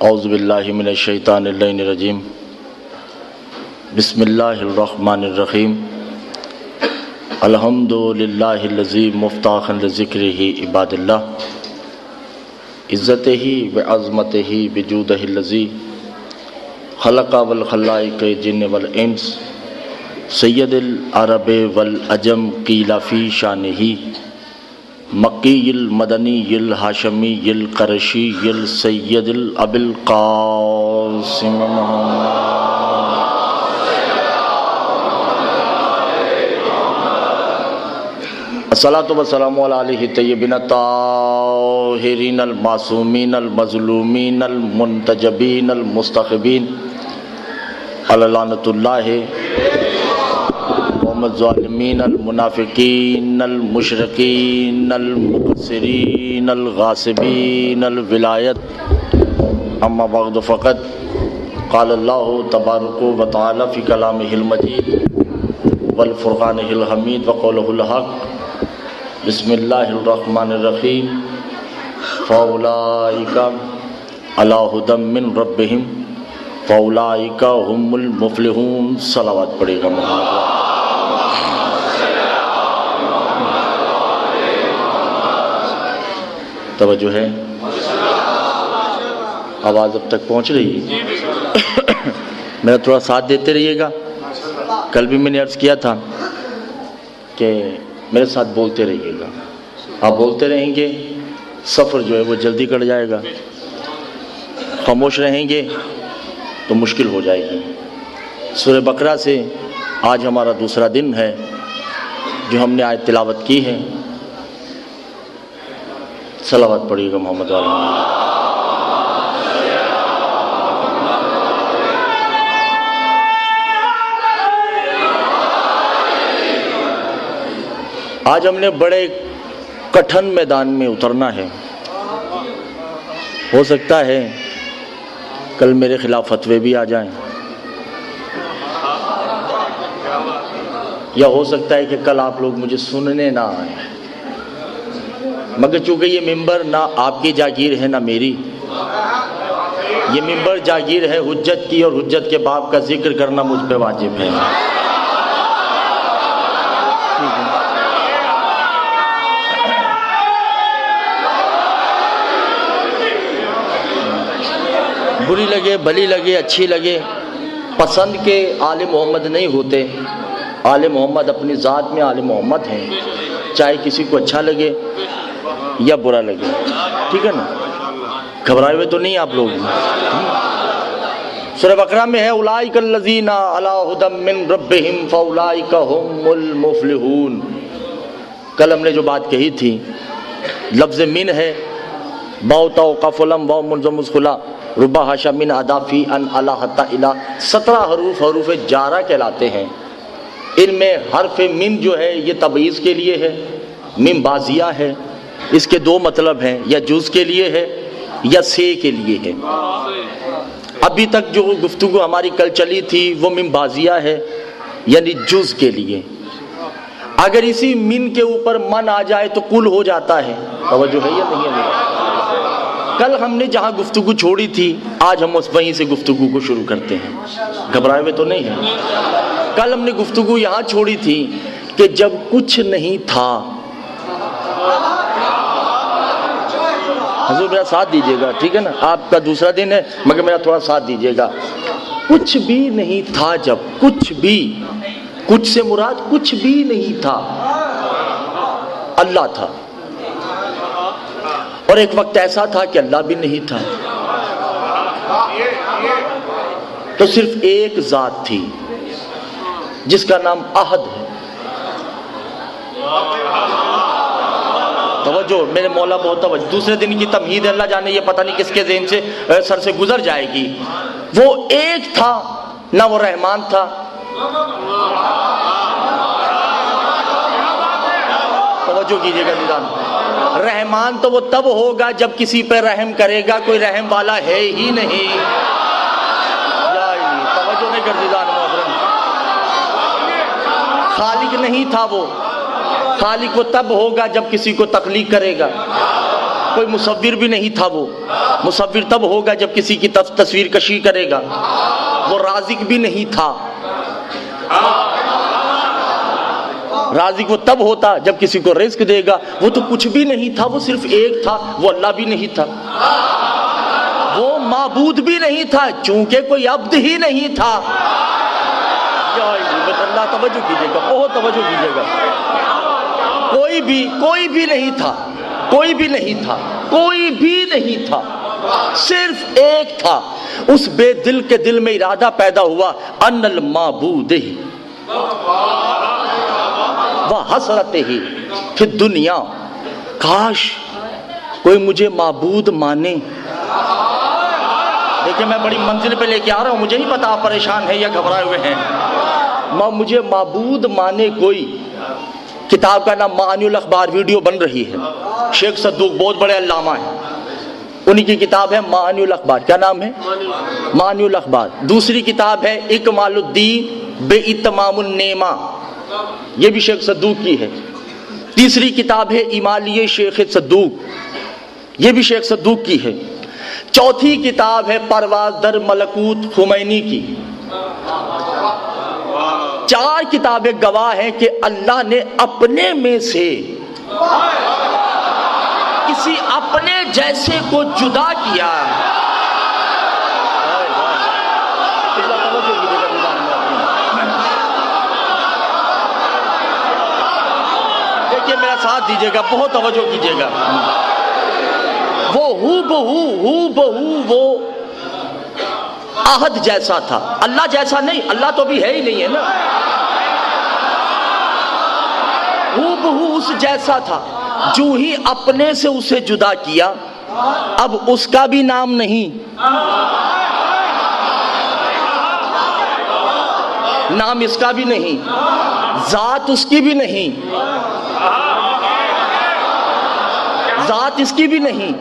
اعوذ باللہ من الشیطان اللعین الرجیم بسم اللہ الرحمن الرحیم الحمد للہ الذی مفتاحا لذکرہ عباد اللہ عزتہ وعظمتہ بجودہ الذی خلق والخلائق جن والانس سید العرب والعجم قیل فی شانہ مکی المدنی الہاشمی القرشی السید ابی القاسم الصلاۃ والسلام علی آلہ الطیبین الطاہرین المعصومین المظلومین المنتجبین المستخبین علی لعنۃ اللہ الظالمین المنافقین المشرکین المقصرین الغاصبین الولایت اما بعد فقط قال اللہ تبارک و تعالی فی کلامہ المجید والفرقانہ الحمید وقولہ الحق بسم اللہ الرحمن الرحیم فاولئک علی ھدی من ربہم فاولئک هم المفلحون۔ صلوات پڑھے گا محمد۔ توجہ ہے، آواز اب تک پہنچ رہی ہے؟ میرا تھوڑا ساتھ دیتے رہیے گا۔ کل بھی میں نے عرض کیا تھا کہ میرے ساتھ بولتے رہیے گا، آپ بولتے رہیں گے سفر جو ہے وہ جلدی کٹ جائے گا، خاموش رہیں گے تو مشکل ہو جائے گی۔ سورہ بقرہ سے آج ہمارا دوسرا دن ہے جو ہم نے آیت تلاوت کی ہے۔ صلوات پڑھیے گا محمد علیہ۔ آج ہم نے بڑے کٹھن میدان میں اترنا ہے۔ ہو سکتا ہے کل میرے خلاف فتوے بھی آ جائیں، یا ہو سکتا ہے کہ کل آپ لوگ مجھے سننے نہ آئیں، مگر چونکہ یہ ممبر نہ آپ کی جاگیر ہے نہ میری، یہ ممبر جاگیر ہے حجت کی، اور حجت کے باب کا ذکر کرنا مجھ پہ واجب ہے۔ بری لگے بھلی لگے اچھی لگے، پسند کے آل محمد نہیں ہوتے، آل محمد اپنی ذات میں آل محمد ہیں، چاہے کسی کو اچھا لگے یا برا لگے، ٹھیک ہے نا؟ گھبرائے ہوئے تو نہیں آپ لوگ؟ سورہ بقرہ میں ہے اولئک الذین علی ھدی من ربہم فاولئک ھم المفلحون۔ کل ہم نے جو بات کہی تھی، لفظ من ہے، باء تاء قاف لام واو منظم خلا ربا حاشا من ادا فی ان علی حتی الی، 17 حروف حروف جارہ کہلاتے ہیں۔ ان میں حرف من جو ہے یہ تبعیض کے لیے ہے، من بازیہ ہے، اس کے دو مطلب ہیں، یا جز کے لیے ہے یا سے کے لیے ہے۔ ابھی تک جو گفتگو ہماری کل چلی تھی وہ من بازیہ ہے، یعنی جز کے لیے۔ اگر اسی من کے اوپر من آ جائے تو کل ہو جاتا ہے۔ توجہ ہے یا نہیں ہے؟ کل ہم نے جہاں گفتگو چھوڑی تھی آج ہم وہیں سے گفتگو کو شروع کرتے ہیں۔ گھبرائے ہوئے تو نہیں ہیں؟ کل ہم نے گفتگو یہاں چھوڑی تھی کہ جب کچھ نہیں تھا، حضور میرا ساتھ دیجیے گا، ٹھیک ہے نا؟ آپ کا دوسرا دن ہے مگر میرا تھوڑا ساتھ دیجیے گا۔ کچھ بھی نہیں تھا، جب کچھ بھی، کچھ سے مراد کچھ بھی نہیں تھا، اللہ تھا، اور ایک وقت ایسا تھا کہ اللہ بھی نہیں تھا، تو صرف ایک ذات تھی جس کا نام احد ہے۔ توجہ میرے مولا، بہت توجہ۔ دوسرے دن کی تمہید اللہ جانے یہ پتہ نہیں کس کے ذہن سے سر سے گزر جائے گی۔ وہ ایک تھا، نہ وہ رحمان تھا، توجہ کیجئے گا نظام۔ رحمان تو وہ تب ہوگا جب کسی پہ رحم کرے گا، کوئی رحم والا ہے ہی نہیں۔ توجہ نہیں کر دیدان محترم۔ خالق نہیں تھا وہ، خالق وہ تب ہوگا جب کسی کو تخلیق کرے گا۔ کوئی مصور بھی نہیں تھا، وہ مصور تب ہوگا جب کسی کی تصویر کشی کرے گا، وہ رازق بھی نہیں تھا، رازق وہ تب ہوتا جب کسی کو رزق دے گا، وہ تو کچھ بھی نہیں تھا، وہ صرف ایک تھا، وہ اللہ بھی نہیں تھا، وہ معبود بھی نہیں تھا چونکہ کوئی عبد ہی نہیں تھا۔ اللہ توجہ کیجئے گا، بہت توجہ کیجئے گا، کوئی بھی نہیں تھا، کوئی بھی نہیں تھا، کوئی بھی نہیں تھا، صرف ایک تھا۔ اس بے دل کے دل میں ارادہ پیدا ہوا ان المعبود ہی وحسرت ہی فی الدنیا، کاش کوئی مجھے معبود مانے۔ دیکھیں میں بڑی منزل پہ لے کے آ رہا ہوں، مجھے نہیں پتا آپ پریشان ہیں یا گھبرائے ہوئے ہیں، مجھے معبود مانے کوئی۔ کتاب کا نام معانی الاخبار، ویڈیو بن رہی ہے، شیخ صدوق بہت بڑے علامہ ہیں، انہی کی کتاب ہے معانی الاخبار۔ کیا نام ہے؟ معانی الاخبار۔ دوسری کتاب ہے اکمال الدین بے اتمام النعمہ، یہ بھی شیخ صدوق کی ہے۔ تیسری کتاب ہے امالیہ شیخ صدوق، یہ بھی شیخ صدوق کی ہے۔ چوتھی کتاب ہے پرواز در ملکوت خمینی کی۔ چار کتابیں گواہ ہیں کہ اللہ نے اپنے میں سے کسی اپنے جیسے کو جدا کیا۔ دیکھیے میرا ساتھ دیجیے گا، بہت توجہ کیجیے گا، وہ ہو بہو وہ آہد جیسا تھا، اللہ جیسا نہیں، اللہ تو بھی ہے ہی نہیں ہے نا، ہو بہو اس جیسا تھا، جو ہی اپنے سے اسے جدا کیا اب اس کا بھی نام نہیں، نام اس کا بھی نہیں، ذات اس کی بھی نہیں، ذات اس کی بھی نہیں،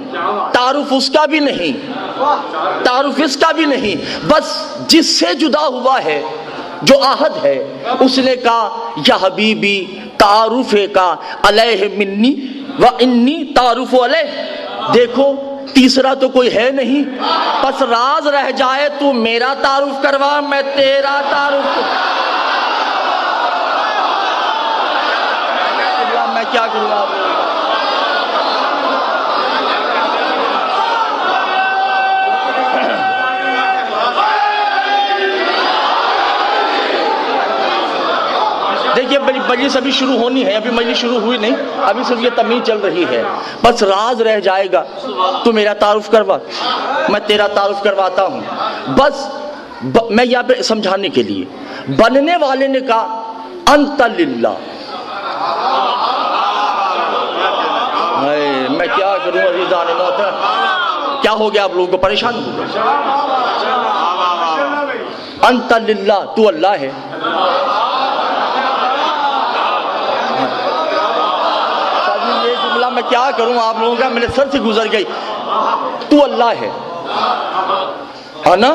تعارف اس کا بھی نہیں، تعارف اس کا بھی نہیں، بس جس سے جدا ہوا ہے جو آہد ہے اس نے کہا یا حبیبی تعارف کا علیہ منی و انی تعارف علیہ۔ دیکھو تیسرا تو کوئی ہے نہیں، پس راز رہ جائے تو میرا تعارف کروا، میں تیرا تعارف، میں کیا کروں گا؟ دیکھیے مجلس ابھی شروع ہونی ہے، ابھی مجلس شروع ہوئی نہیں، ابھی صرف یہ تمیز چل رہی ہے، بس راز رہ جائے گا تو میرا تعارف کروا، میں تیرا تعارف کرواتا ہوں۔ بس میں یہاں پہ سمجھانے کے لیے، بننے والے نے کہا انت للہ، میں کیا کروں عزیزان محترم، کیا ہو گیا آپ لوگوں کو؟ پریشان ہو گئے؟ انت للہ، تو اللہ ہے، میں کیا کروں آپ لوگوں کا، میرے سر سے گزر گئی، تو اللہ ہے نا،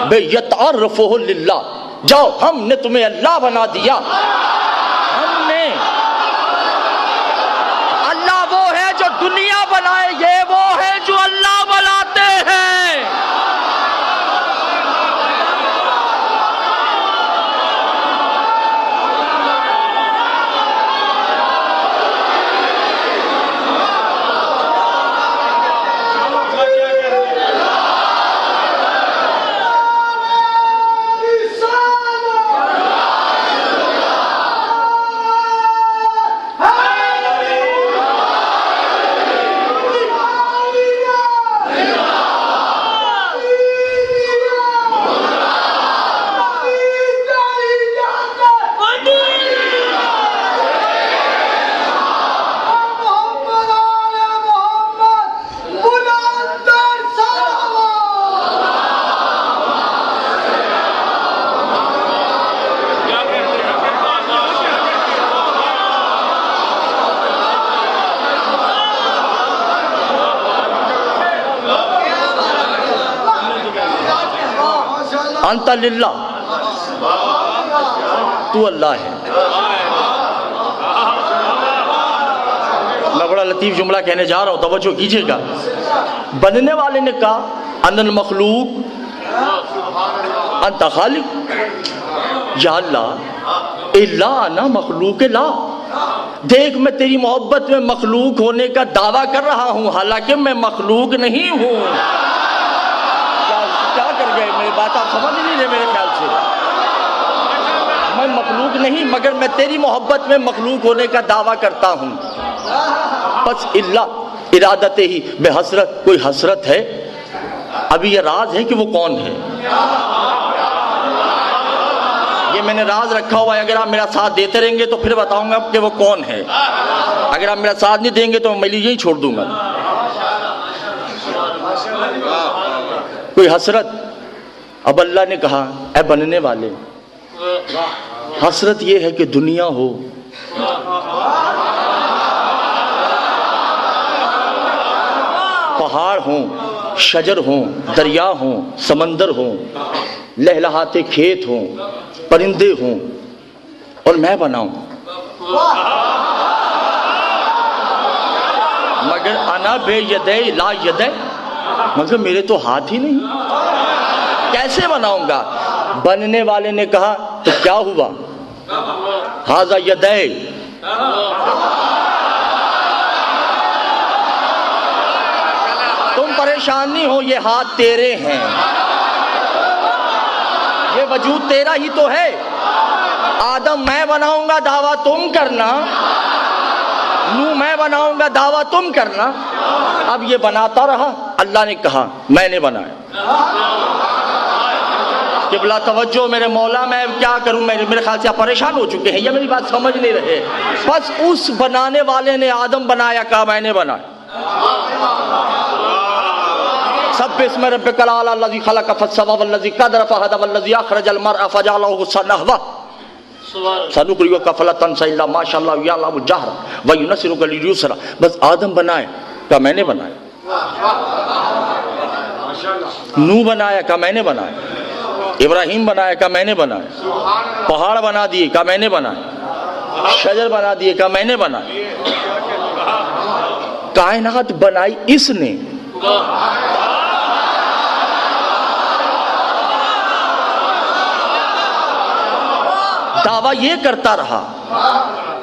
بے یتعرفہ للہ، جاؤ ہم نے تمہیں اللہ بنا دیا، ہم نے، اللہ وہ ہے جو دنیا بنائے، یہ وہ ہے جو اللہ بناتے ہیں۔ انت للہ، تو اللہ ہے، میں بڑا لطیف جملہ کہنے جا رہا ہوں، توجہ کیجیے گا۔ بننے والے نے کہا ان المخلوق انت خالق، یا اللہ الا انا مخلوق لا، دیکھ میں تیری محبت میں مخلوق ہونے کا دعویٰ کر رہا ہوں، حالانکہ میں مخلوق نہیں ہوں۔ کیا کر گئے؟ میری بات آپ سمجھ نہیں رہے میرے خیال سے۔ میں مخلوق نہیں مگر میں تیری محبت میں مخلوق ہونے کا دعویٰ کرتا ہوں۔ بس اللہ ارادت ہی بے حسرت، کوئی حسرت ہے؟ ابھی یہ راز ہے کہ وہ کون ہے، یہ میں نے راز رکھا ہوا ہے۔ اگر آپ میرا ساتھ دیتے رہیں گے تو پھر بتاؤں گا کہ وہ کون ہے، اگر آپ میرا ساتھ نہیں دیں گے تو میں یہی چھوڑ دوں گا۔ کوئی حسرت؟ اب اللہ نے کہا اے بننے والے، حسرت یہ ہے کہ دنیا ہو، پہاڑ ہوں، شجر ہوں، دریا ہوں، سمندر ہوں، لہلہاتے کھیت ہوں، پرندے ہوں، اور میں بناؤں، مگر انا بے یدے لا یدے، مگر میرے تو ہاتھ ہی نہیں، کیسے بناؤں گا؟ بننے والے نے کہا تو کیا ہوا؟ ھذا یدے، تم پریشان نہیں ہو، یہ ہاتھ تیرے ہیں، یہ وجود تیرا ہی تو ہے۔ آدم میں بناؤں گا دعویٰ تم کرنا، نوح میں بناؤں گا دعویٰ تم کرنا۔ اب یہ بناتا رہا، اللہ نے کہا میں نے بنایا۔ قبلہ توجہ میرے مولا، میں کیا کروں؟ میرے خیال سے آپ پریشان ہو چکے ہیں یا میری بات سمجھ نہیں رہے؟ بس اس بنانے والے نے آدم بنایا، کہا میں نے بنایا۔ سبح اسم ربک الاعلی الذی خلق فسوی والذی قدر فہدی والذی اخرج المرء فجعلہ نحوہ سنقرئک فلا تنسى الا ما شاء اللہ یعلم الجہر وینصرک لليسرى۔ بس آدم بنایا، کہا میں نے بنایا۔ نوح بنایا، کہا میں نے بنایا۔ ابراہیم بنایا، کہا میں نے بنایا۔ پہاڑ بنا دیے، کہا میں نے بنایا۔ شجر بنا دیے، کہا میں نے بنایا۔ کائنات بنائی اس نے، دعویٰ یہ کرتا رہا،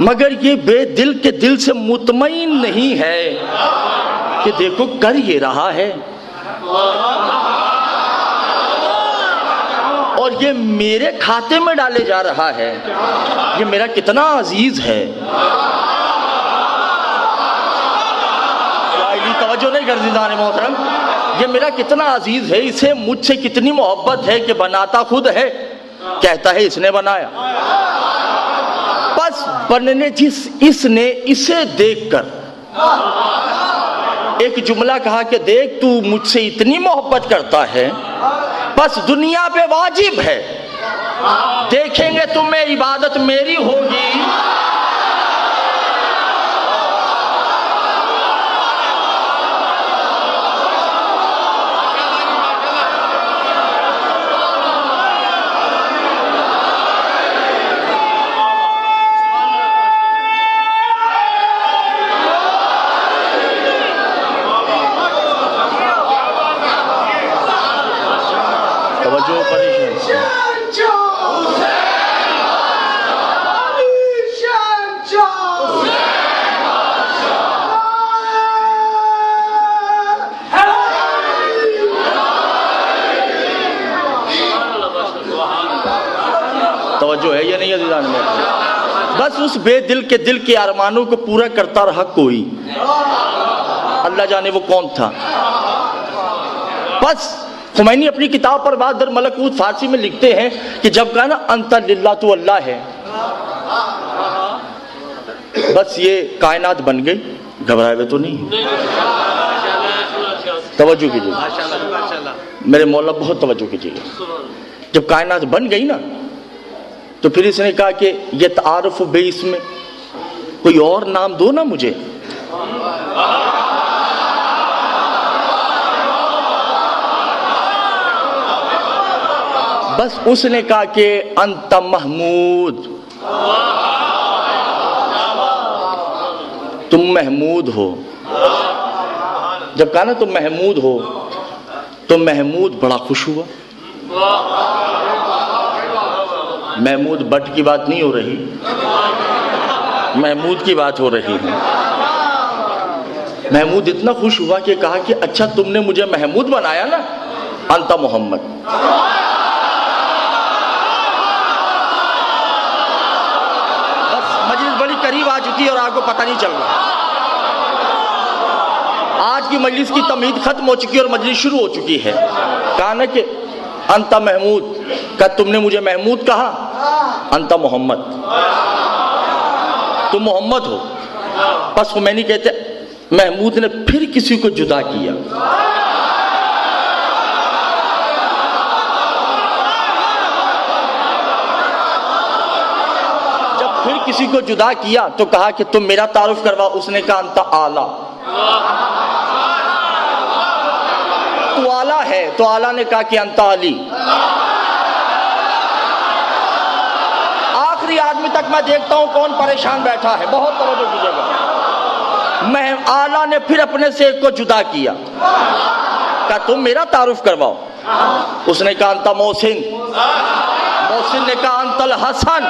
مگر یہ بے دل کے دل سے مطمئن نہیں ہے کہ دیکھو کر یہ رہا ہے، اور یہ میرے کھاتے میں ڈالے جا رہا ہے، یہ میرا کتنا عزیز ہے۔ توجہ نہیں کر دیدان محترم، یہ میرا کتنا عزیز ہے، اسے مجھ سے کتنی محبت ہے کہ بناتا خود ہے، کہتا ہے اس نے بنایا۔ بس بننے اس نے اسے دیکھ کر ایک جملہ کہا کہ دیکھ تو مجھ سے اتنی محبت کرتا ہے، بس دنیا پہ واجب ہے، دیکھیں گے تمہیں عبادت میری ہوگی۔ توجہ ہے یا نہیں عزیزان میں؟ بس اس بے دل کے دل کے ارمانوں کو پورا کرتا رہا کوئی، اللہ جانے وہ کون تھا۔ بس خمینی اپنی کتاب پر بعد در ملکوت فارسی میں لکھتے ہیں کہ جب کہا نا انت للہ تو اللہ ہے، بس یہ کائنات بن گئی، گھبرائے ہوئے تو نہیں۔ توجہ کیجیے میرے مولا، بہت توجہ کیجیے۔ جب کائنات بن گئی نا تو پھر اس نے کہا کہ یہ تعارف بے اسم، کوئی اور نام دو نا مجھے۔ بس اس نے کہا کہ انت محمود، تم محمود ہو. جب کہا نا تم محمود ہو تو محمود بڑا خوش ہوا. محمود بٹ کی بات نہیں ہو رہی, محمود کی بات ہو رہی ہے. محمود اتنا خوش ہوا کہ کہا کہ اچھا تم نے مجھے محمود بنایا نا, انت محمد. بس مجلس بڑی قریب آ چکی ہے اور آپ کو پتہ نہیں چل رہا. آج کی مجلس کی تمہید ختم ہو چکی ہے اور مجلس شروع ہو چکی ہے. کہا نا کہ انت محمود, کہ تم نے مجھے محمود کہا, انت محمد, تم محمد ہو. بس خمینی کہتے محمود نے پھر کسی کو جدا کیا. جب پھر کسی کو جدا کیا تو کہا کہ تم میرا تعارف کروا. اس نے کہا انت اعلیٰ, تو اعلیٰ ہے. تو اعلیٰ نے کہا کہ انت علی. آخری آدمی تک میں دیکھتا ہوں کون پریشان بیٹھا ہے, بہت توجہ کیجیے گا. میں اعلیٰ نے پھر اپنے سے ایک کو جدا کیا, کہا تم میرا تعارف کرواؤ. اس نے کہا انت محسن. محسن نے کہا انت الحسن.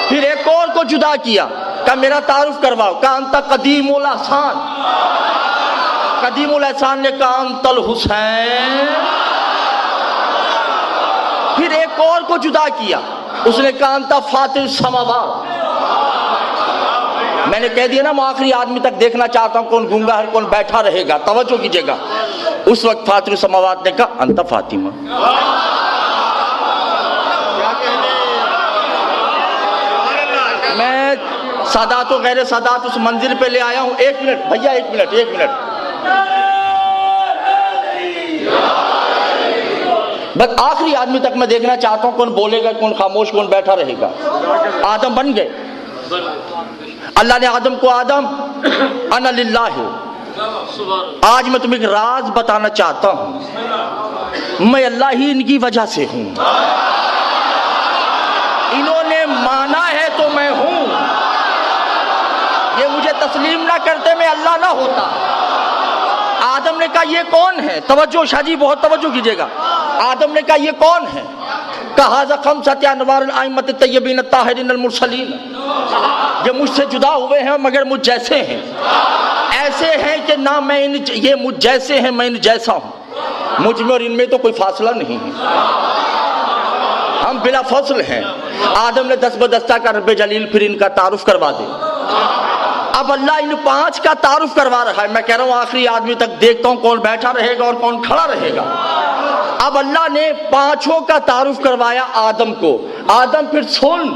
پھر ایک اور کو جدا کیا, کہا میرا تعارف کرواؤ. کہا انت قدیم الاحسان. قدیم الاحسان نے کہا انت الحسین. پھر ایک اور کو جدا کیا, اس نے کہا انت فاطر السماوات. میں نے کہہ دیا نا میں آخری آدمی تک دیکھنا چاہتا ہوں کون گونگا ہے کون بیٹھا رہے گا. توجہ کیجیے گا. اس وقت فاطر السماوات نے کہا انت فاطمہ. میں سادات و غیر سادات اس منزل پہ لے آیا ہوں. ایک منٹ بھیا, ایک منٹ. بس آخری آدمی تک میں دیکھنا چاہتا ہوں کون بولے گا کون خاموش کون بیٹھا رہے گا. آدم بن گئے. اللہ نے آدم کو آدم انا للہ. آج میں تمہیں ایک راز بتانا چاہتا ہوں, میں اللہ ہی ان کی وجہ سے ہوں. انہوں نے مانا ہے تو میں ہوں. یہ مجھے تسلیم نہ کرتے میں اللہ نہ ہوتا. آدم نے کہا یہ کون ہے؟ توجہ شاہ جی, بہت توجہ کیجیے گا. آدم نے کہا یہ کون ہے؟ کہا ذا خمسۃ انوار الائمۃ الطیبین الطاہرین المرسلین. یہ مجھ سے جدا ہوئے ہیں مگر مجھ جیسے ہیں. ایسے ہیں کہ نہ میں یہ مجھ جیسے ہیں میں ان جیسا ہوں. مجھ میں اور ان میں تو کوئی فاصلہ نہیں ہے, ہم بلا فصل ہیں. آدم نے دست بدستہ کا رب جلیل پھر ان کا تعارف کروا دے. اب اللہ ان 5 کا تعارف کروا رہا ہے. میں کہہ رہا ہوں آخری آدمی تک دیکھتا ہوں کون بیٹھا رہے گا اور کون کھڑا رہے گا. اب اللہ نے 5 کا تعارف کروایا آدم کو. آدم پھر سن,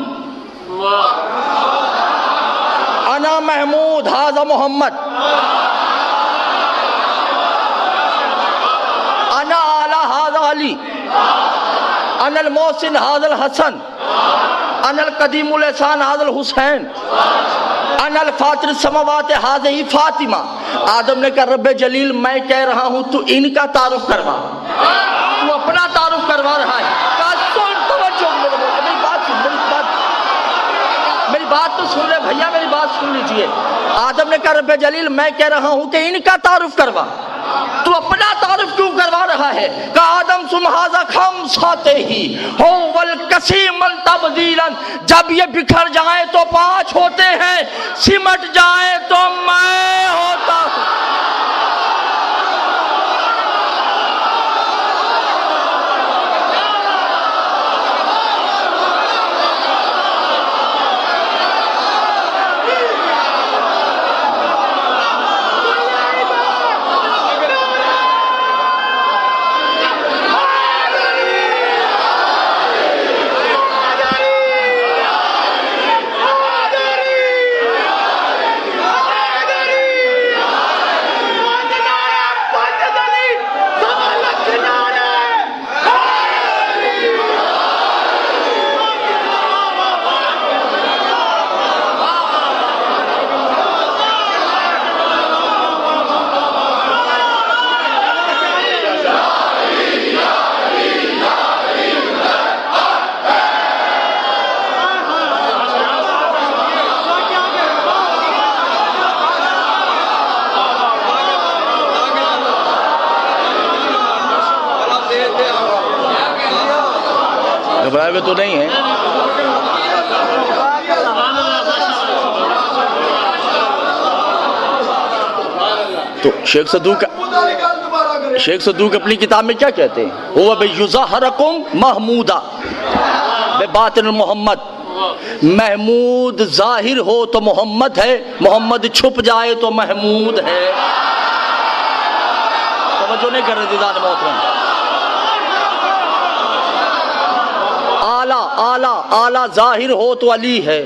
انا محمود ھذا محمد, انا اعلیٰ ھذا علی, انا المحسن ھذا الحسن, انا القدیم الاحسان ھذا الحسین, انا الفاطر السماوات ھذہ فاطمہ. آدم نے کہا رب جلیل میں کہہ رہا ہوں تو ان کا تعارف کروا. تو اپنا تعارف کروا رہا ہے. میری بات تو سن لے بھیا, میری بات سن لیجئے. آدم نے کہا رب جلیل میں کہہ رہا ہوں کہ ان کا تعارف کروا. تو اپنا تعارف کیوں کروا رہا ہے؟ کہ آدم سم ھذا خمسۃ ہی ہو والقسیم تبدیلا. جب یہ بکھر جائیں تو 5 ہوتے ہیں, سمٹ جائیں تو میں ہوتا ہوں. گھبرائے ہوئے تو نہیں ہیں؟ تو شیخ صدوق اپنی کتاب میں کیا کہتے ہیں؟ هو بِيُظَهَرَكُمْ مَحْمُودًا بِبَاطِنِ محمد، محمود ظاہر ہو تو محمد ہے، محمد چھپ جائے تو محمود ہے۔ توجہ نہیں کر رہے دیدان محترم۔ اعلیٰ ظاہر ہو تو علی ہے۔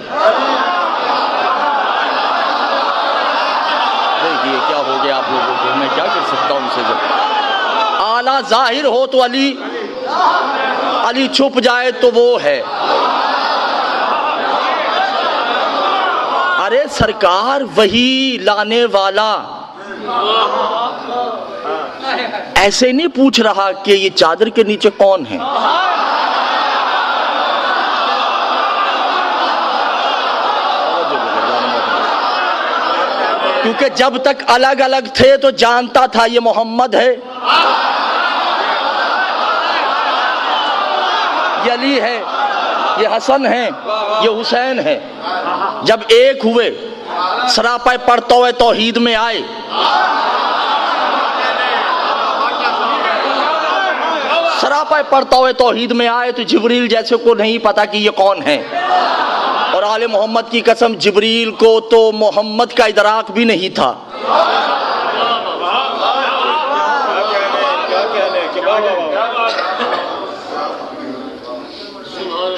دیکھیے کیا ہو گیا آپ لوگوں کو، میں کیا کر سکتا ہوں ان سے؟ جب اعلیٰ ظاہر ہو تو علی چھپ جائے تو وہ ہے۔ ارے سرکار وہی لانے والا ایسے نہیں پوچھ رہا کہ یہ چادر کے نیچے کون ہے۔ کیونکہ جب تک الگ الگ تھے تو جانتا تھا یہ محمد ہے، یہ علی ہے، یہ حسن ہے، یہ حسین ہے۔ جب ایک ہوئے، سراپے پڑھتے ہوئے توحید میں آئے، سراپے پڑھتے ہوئے توحید میں آئے تو جبریل جیسے کو نہیں پتا کہ یہ کون ہے۔ اور آل محمد کی قسم، جبریل کو تو محمد کا ادراک بھی نہیں تھا۔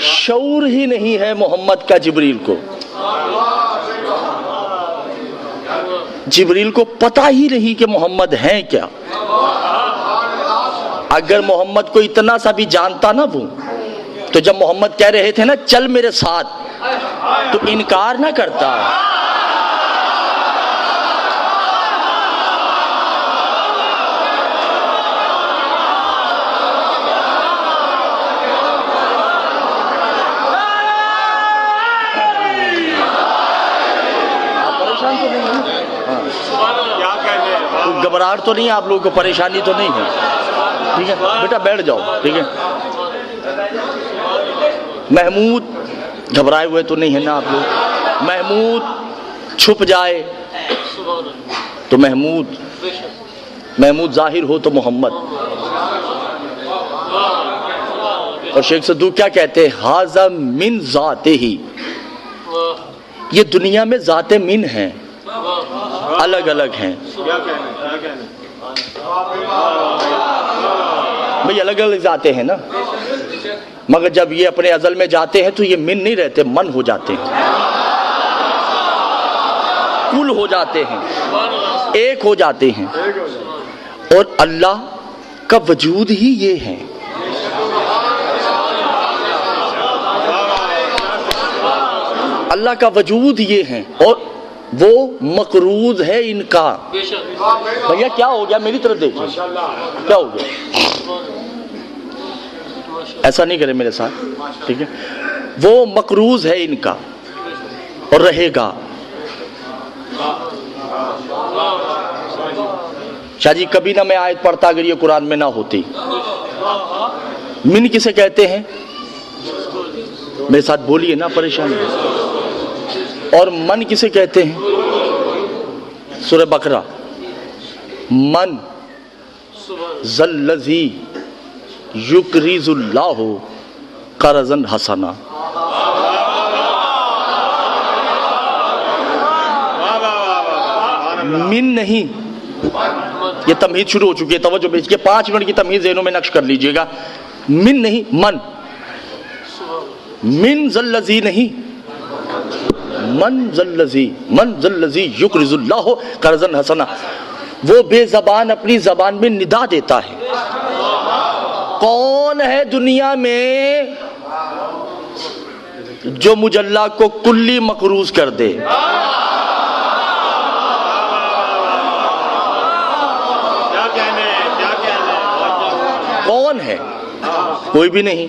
شعور ہی نہیں ہے محمد کا جبریل کو، جبریل کو پتہ ہی نہیں کہ محمد ہیں کیا۔ اگر محمد کو اتنا سا بھی جانتا نا وہ، تو جب محمد کہہ رہے تھے نا چل میرے ساتھ، تو انکار نہ کرتا۔ گھبراہٹ تو نہیں، آپ لوگوں کو پریشانی تو نہیں ہے؟ ٹھیک ہے بیٹا بیٹھ جاؤ، ٹھیک ہے۔ محمود گھبرائے ہوئے تو نہیں ہے نا آپ لوگ؟ محمود چھپ جائے تو محمود ظاہر ہو تو محمد۔ اور شیخ صدوق کیا کہتے ہیں؟ ھذا من ذاتہ، یہ دنیا میں ذات من ہیں، الگ الگ ہیں بھئی، الگ الگ ذاتیں ہیں نا، مگر جب یہ اپنے ازل میں جاتے ہیں تو یہ من نہیں رہتے، من ہو جاتے ہیں، کل ہو جاتے ہیں، ایک ہو جاتے ہیں۔ اور اللہ کا وجود ہی یہ ہے۔ اللہ کا وجود یہ ہے، اور وہ مقروض ہے ان کا۔ بھیا کیا ہو گیا؟ میری طرف دیکھیں، کیا ہو گیا؟ ایسا نہیں کرے میرے ساتھ، ٹھیک ہے؟ وہ مقروض ہے ان کا اور رہے گا۔ شاہ جی کبھی نہ میں آیت پڑھتا اگر یہ قرآن میں نہ ہوتی۔ من کسے کہتے ہیں؟ میرے ساتھ بولیے نا، پریشان ہے۔ اور من کسے کہتے ہیں؟ سورہ بقرہ، من ذَلَّذِی یُقْرِضُ اللہ قرضا حسنا۔ من نہیں، یہ تمہید شروع ہو چکی ہے، توجہ بیچ کے 5 منٹ کی تمہید ذہنوں میں نقش کر لیجئے گا۔ من نہیں، من ذَلَّذِی نہیں، من ذَلَّذِی یُقْرِضُ اللہ قرضا حسنا۔ وہ بے زبان اپنی زبان میں ندا دیتا ہے۔ کون ہے دنیا میں جو مجھ اللہ کو کلی مقروض کر دے؟ کون ہے؟ کوئی بھی نہیں۔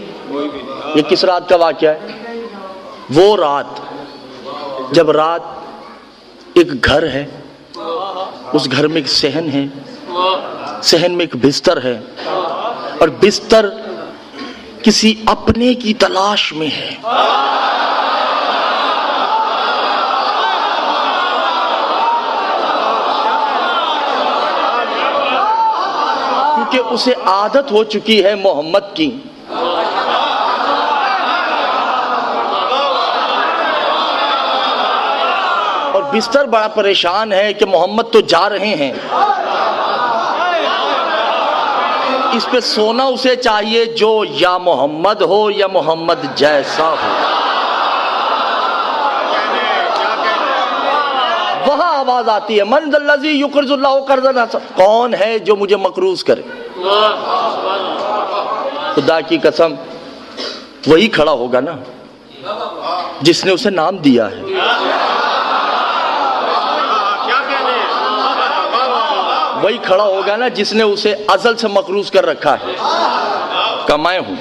یہ کس رات کا واقعہ ہے؟ وہ رات جب رات ایک گھر ہے، اس گھر میں ایک صحن ہے، صحن میں ایک بستر ہے، اور بستر کسی اپنے کی تلاش میں ہے، کیونکہ اسے عادت ہو چکی ہے محمد کی، اور بستر بڑا پریشان ہے کہ محمد تو جا رہے ہیں، اس پہ سونا اسے چاہیے جو یا محمد ہو یا محمد جیسا ہو۔ وہاں آواز آتی ہے من ذا الذی یقرض اللہ قرضا حسنا، کون ہے جو مجھے مقروض کرے؟ خدا کی قسم وہی کھڑا ہوگا نا جس نے اسے نام دیا ہے، وہی کھڑا ہوگا نا جس نے اسے ازل سے مقروض کر رکھا ہے۔ کمائے ہوں،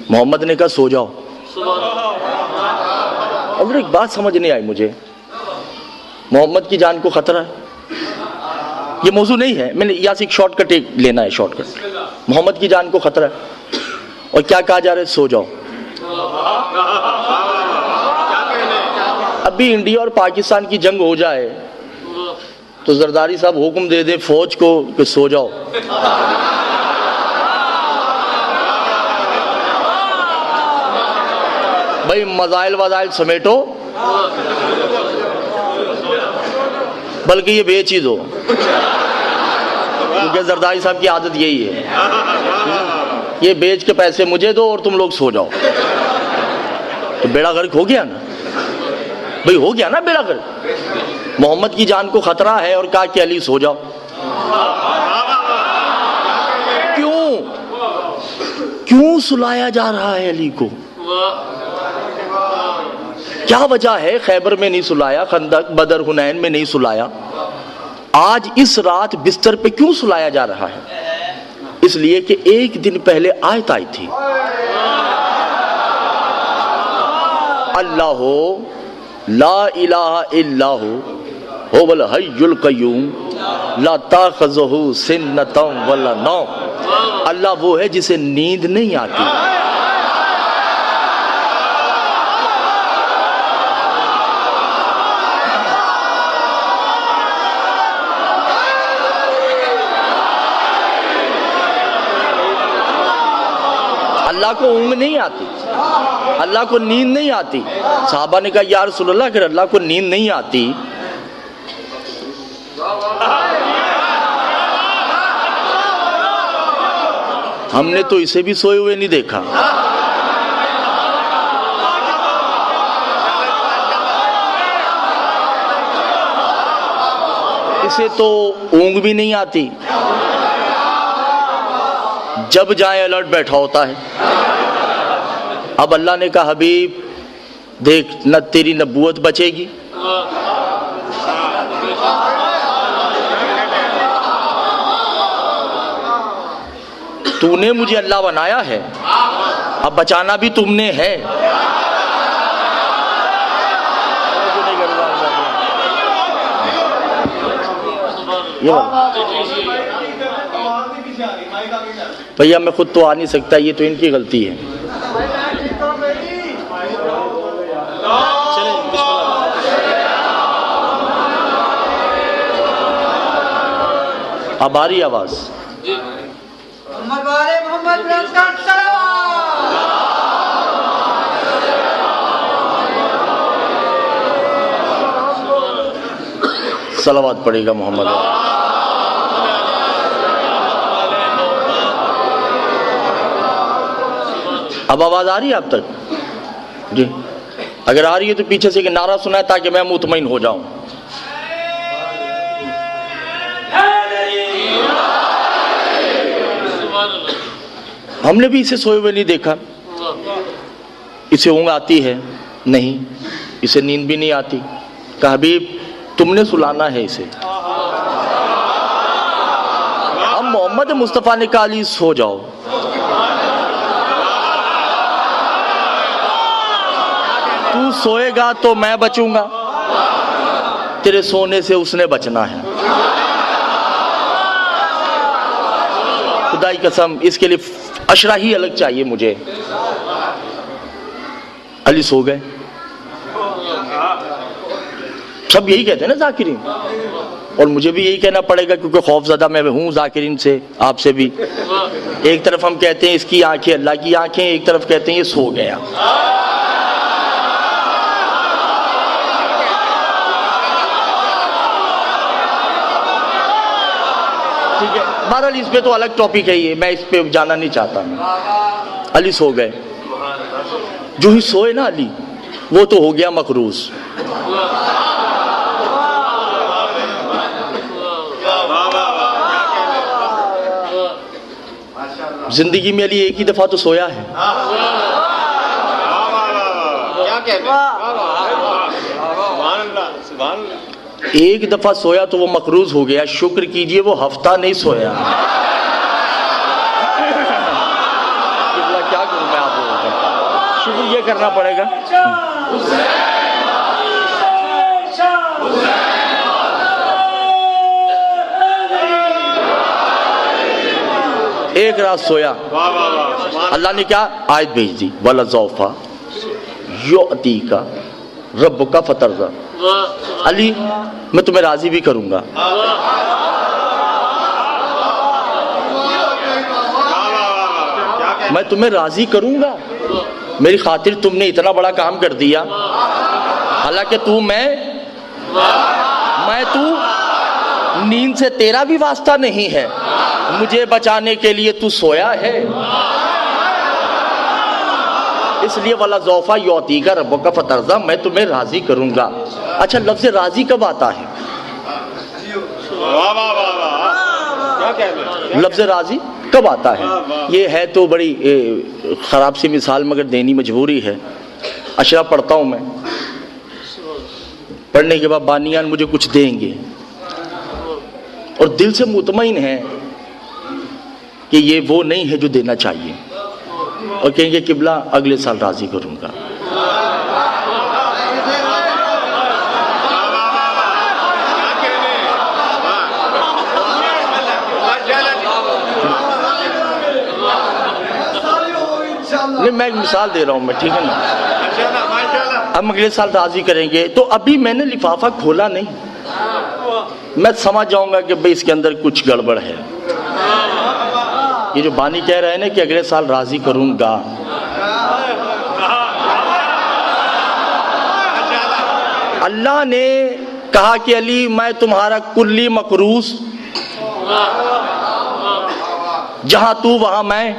محمد نے کہا سو جاؤ۔ اور ایک بات سمجھ نہیں آئی مجھے، محمد کی جان کو خطرہ ہے، یہ موضوع نہیں ہے، میں نے یہاں سے ایک شارٹ کٹ لینا ہے، شارٹ کٹ۔ محمد کی جان کو خطرہ ہے اور کیا کہا جا رہا ہے؟ سو جاؤ۔ ابھی انڈیا اور پاکستان کی جنگ ہو جائے تو زرداری صاحب حکم دے دیں فوج کو کہ سو جاؤ۔ بھائی مزائل وزائل سمیٹو، بلکہ یہ بیچ ہی دو، کیونکہ زرداری صاحب کی عادت یہی ہے، یہ بیچ کے پیسے مجھے دو اور تم لوگ سو جاؤ۔ تو بیڑا غرق ہو گیا نا بھائی، ہو گیا نا بیڑا غرق۔ محمد کی جان کو خطرہ ہے اور کہا کہ علی سو جاؤ۔ کیوں سلایا جا رہا ہے علی کو؟ کیا وجہ ہے خیبر میں نہیں سلایا، خندق بدر حنین میں نہیں سلایا؟ آج اس رات بستر پہ کیوں سلایا جا رہا ہے؟ اس لیے کہ ایک دن پہلے آیت آئی تھی، اللہ لا الہ الا هو الحی القیوم لا تاخذہ سنۃ ولا نوم، اللہ وہ ہے جسے نیند نہیں آتی۔ اللہ کو اونگ نہیں آتی، اللہ کو نیند نہیں آتی۔ صحابہ نے کہا یا رسول اللہ اگر اللہ کو نیند نہیں آتی ہم نے تو اسے بھی سوئے ہوئے نہیں دیکھا۔ اسے تو اونگ بھی نہیں آتی، جب جائیں الرٹ بیٹھا ہوتا ہے۔ اب اللہ نے کہا حبیب دیکھ نہ تیری نبوت بچے گی، تو نے مجھے اللہ بنایا ہے، اب بچانا بھی تم نے ہے۔ بھیا میں خود تو آ نہیں سکتا، یہ تو ان کی غلطی ہے۔ اب آ رہی آواز؟ صلوات پڑے گا محمد۔ اب آواز آ رہی ہے آپ تک؟ جی اگر آ رہی ہے تو پیچھے سے ایک نعرہ سنا ہے تاکہ میں مطمئن ہو جاؤں۔ ہم نے بھی اسے سوئے ہوئے نہیں دیکھا، اسے اونگ آتی ہے نہیں، اسے نیند بھی نہیں آتی۔ کہا حبیب تم نے سلانا ہے اسے۔ اب محمد مصطفیٰ نے کہا علی سو جاؤ۔ تو سوئے گا تو میں بچوں گا، تیرے سونے سے اس نے بچنا ہے۔ خدا خدا کی قسم اس کے لیے اشرا ہی الگ چاہیے مجھے. علی سو گئے. سب یہی کہتے ہیں نا ذاکرین, اور مجھے بھی یہی کہنا پڑے گا کیونکہ خوف زدہ میں ہوں ذاکرین سے, آپ سے بھی. ایک طرف ہم کہتے ہیں اس کی آنکھیں اللہ کی آنکھیں, ایک طرف کہتے ہیں یہ سو گیا. ٹھیک ہے, بہرحال اس پہ تو الگ ٹاپک ہے یہ, میں اس پہ جانا نہیں چاہتا. علی سو گئے. جو ہی سوئے نا علی, وہ تو ہو گیا مقروض. زندگی میں علی ایک ہی دفعہ تو سویا ہے. ایک دفعہ سویا تو وہ مقروض ہو گیا. شکر کیجئے وہ ہفتہ نہیں سویا. کیا کروں میں آپ لوگوں کا, شکر یہ کرنا پڑے گا. ایک رات سویا, اللہ نے کیا آیت بھیج دی, وَلَسَوْفَ يُعْطِيكَ رَبُّكَ فَتَرْضَىٰ. علی میں تمہیں راضی بھی کروں گا. میں تمہیں راضی کروں گا, میری خاطر تم نے اتنا بڑا کام کر دیا. حالانکہ تو نیند سے تیرا بھی واسطہ نہیں ہے, مجھے بچانے کے لیے تو سویا ہے. اس لیے والا ذوفا یوتی کا رب کا فترزہ, میں تمہیں راضی کروں گا. اچھا لفظ راضی کب آتا ہے؟ لفظ راضی کب آتا ہے؟ یہ ہے تو بڑی خراب سی مثال مگر دینی مجبوری ہے. اشرا پڑھتا ہوں میں, پڑھنے کے بعد بانیان مجھے کچھ دیں گے اور دل سے مطمئن ہے کہ یہ وہ نہیں ہے جو دینا چاہیے, اور کہیں گے قبلہ اگلے سال راضی کروں گا. نہیں, میں ایک مثال دے رہا ہوں میں, ٹھیک ہے نا. ہم اگلے سال راضی کریں گے تو ابھی میں نے لفافہ کھولا نہیں, میں سمجھ جاؤں گا کہ بھئی اس کے اندر کچھ گڑبڑ ہے. یہ جو بانی کہہ رہے ہیں نا کہ اگلے سال راضی کروں گا, اللہ نے کہا کہ علی میں تمہارا کلی مقروض, جہاں تو وہاں میں,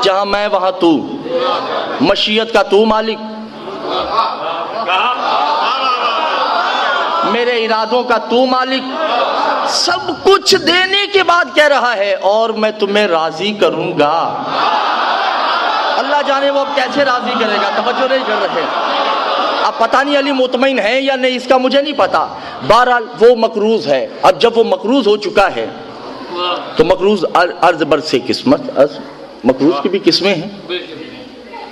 جہاں میں وہاں تو, مشیت کا تو مالک, میرے ارادوں کا تو مالک, سب کچھ دینے کے بعد کہہ رہا ہے اور میں تمہیں راضی کروں گا. اللہ جانے وہ اب کیسے راضی کرے گا, توجہ نہیں کر رہے. اب پتہ نہیں علی مطمئن ہے یا نہیں, اس کا مجھے نہیں پتا. بہرحال وہ مقروض ہے. اب جب وہ مقروض ہو چکا ہے تو مقروض عرض بر سے قسمت, مقروض کی بھی قسمیں ہیں.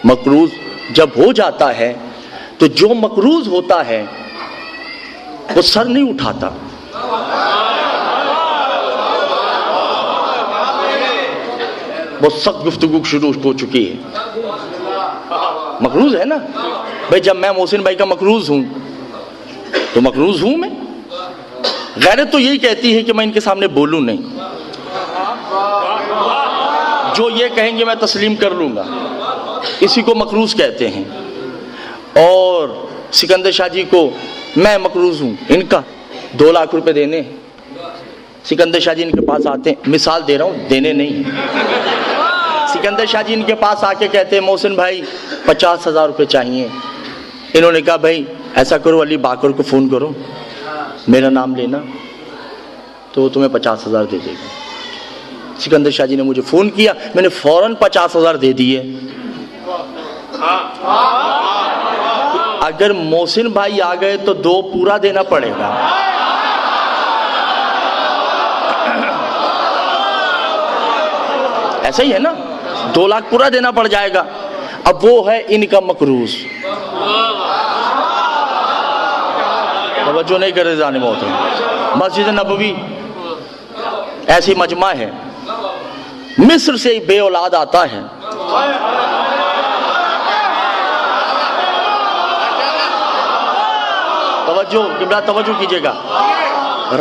مقروض جب ہو جاتا ہے تو جو مقروض ہوتا ہے وہ سر نہیں اٹھاتا, بہت سخت گفتگو شروع ہو چکی ہے. مقروض ہے نا بھائی, جب میں محسن بھائی کا مقروض ہوں تو مقروض ہوں میں. غیرت تو یہی کہتی ہے کہ میں ان کے سامنے بولوں نہیں, جو یہ کہیں گے میں تسلیم کر لوں گا, اسی کو مقروض کہتے ہیں. اور سکندر شاہ جی کو میں مقروض ہوں, ان کا 2 لاکھ روپے دینے ہیں. سکندر شاہ جی ان کے پاس آتے ہیں, مثال دے رہا ہوں, دینے نہیں. سکندر شاہ جی ان کے پاس آ کے کہتے ہیں محسن بھائی 50,000 روپے چاہیے. انہوں نے کہا بھائی ایسا کرو, علی باقر کو فون کرو, میرا نام لینا, تو وہ تمہیں 50,000 دے دے گا. سکندر شاہ جی نے مجھے فون کیا, میں نے فوراً 50,000 دے دیے. اگر محسن بھائی آ گئے تو 2 پورا دینا پڑے گا. ایسا ہی ہے نا, 2 لاکھ پورا دینا پڑ جائے گا. اب وہ ہے ان کا مقروض. توجہ نہیں کر رہے جانے محترم. مسجد نبوی ایسی مجمع ہے, مصر سے بے اولاد آتا ہے، توجہ کیجئے گا،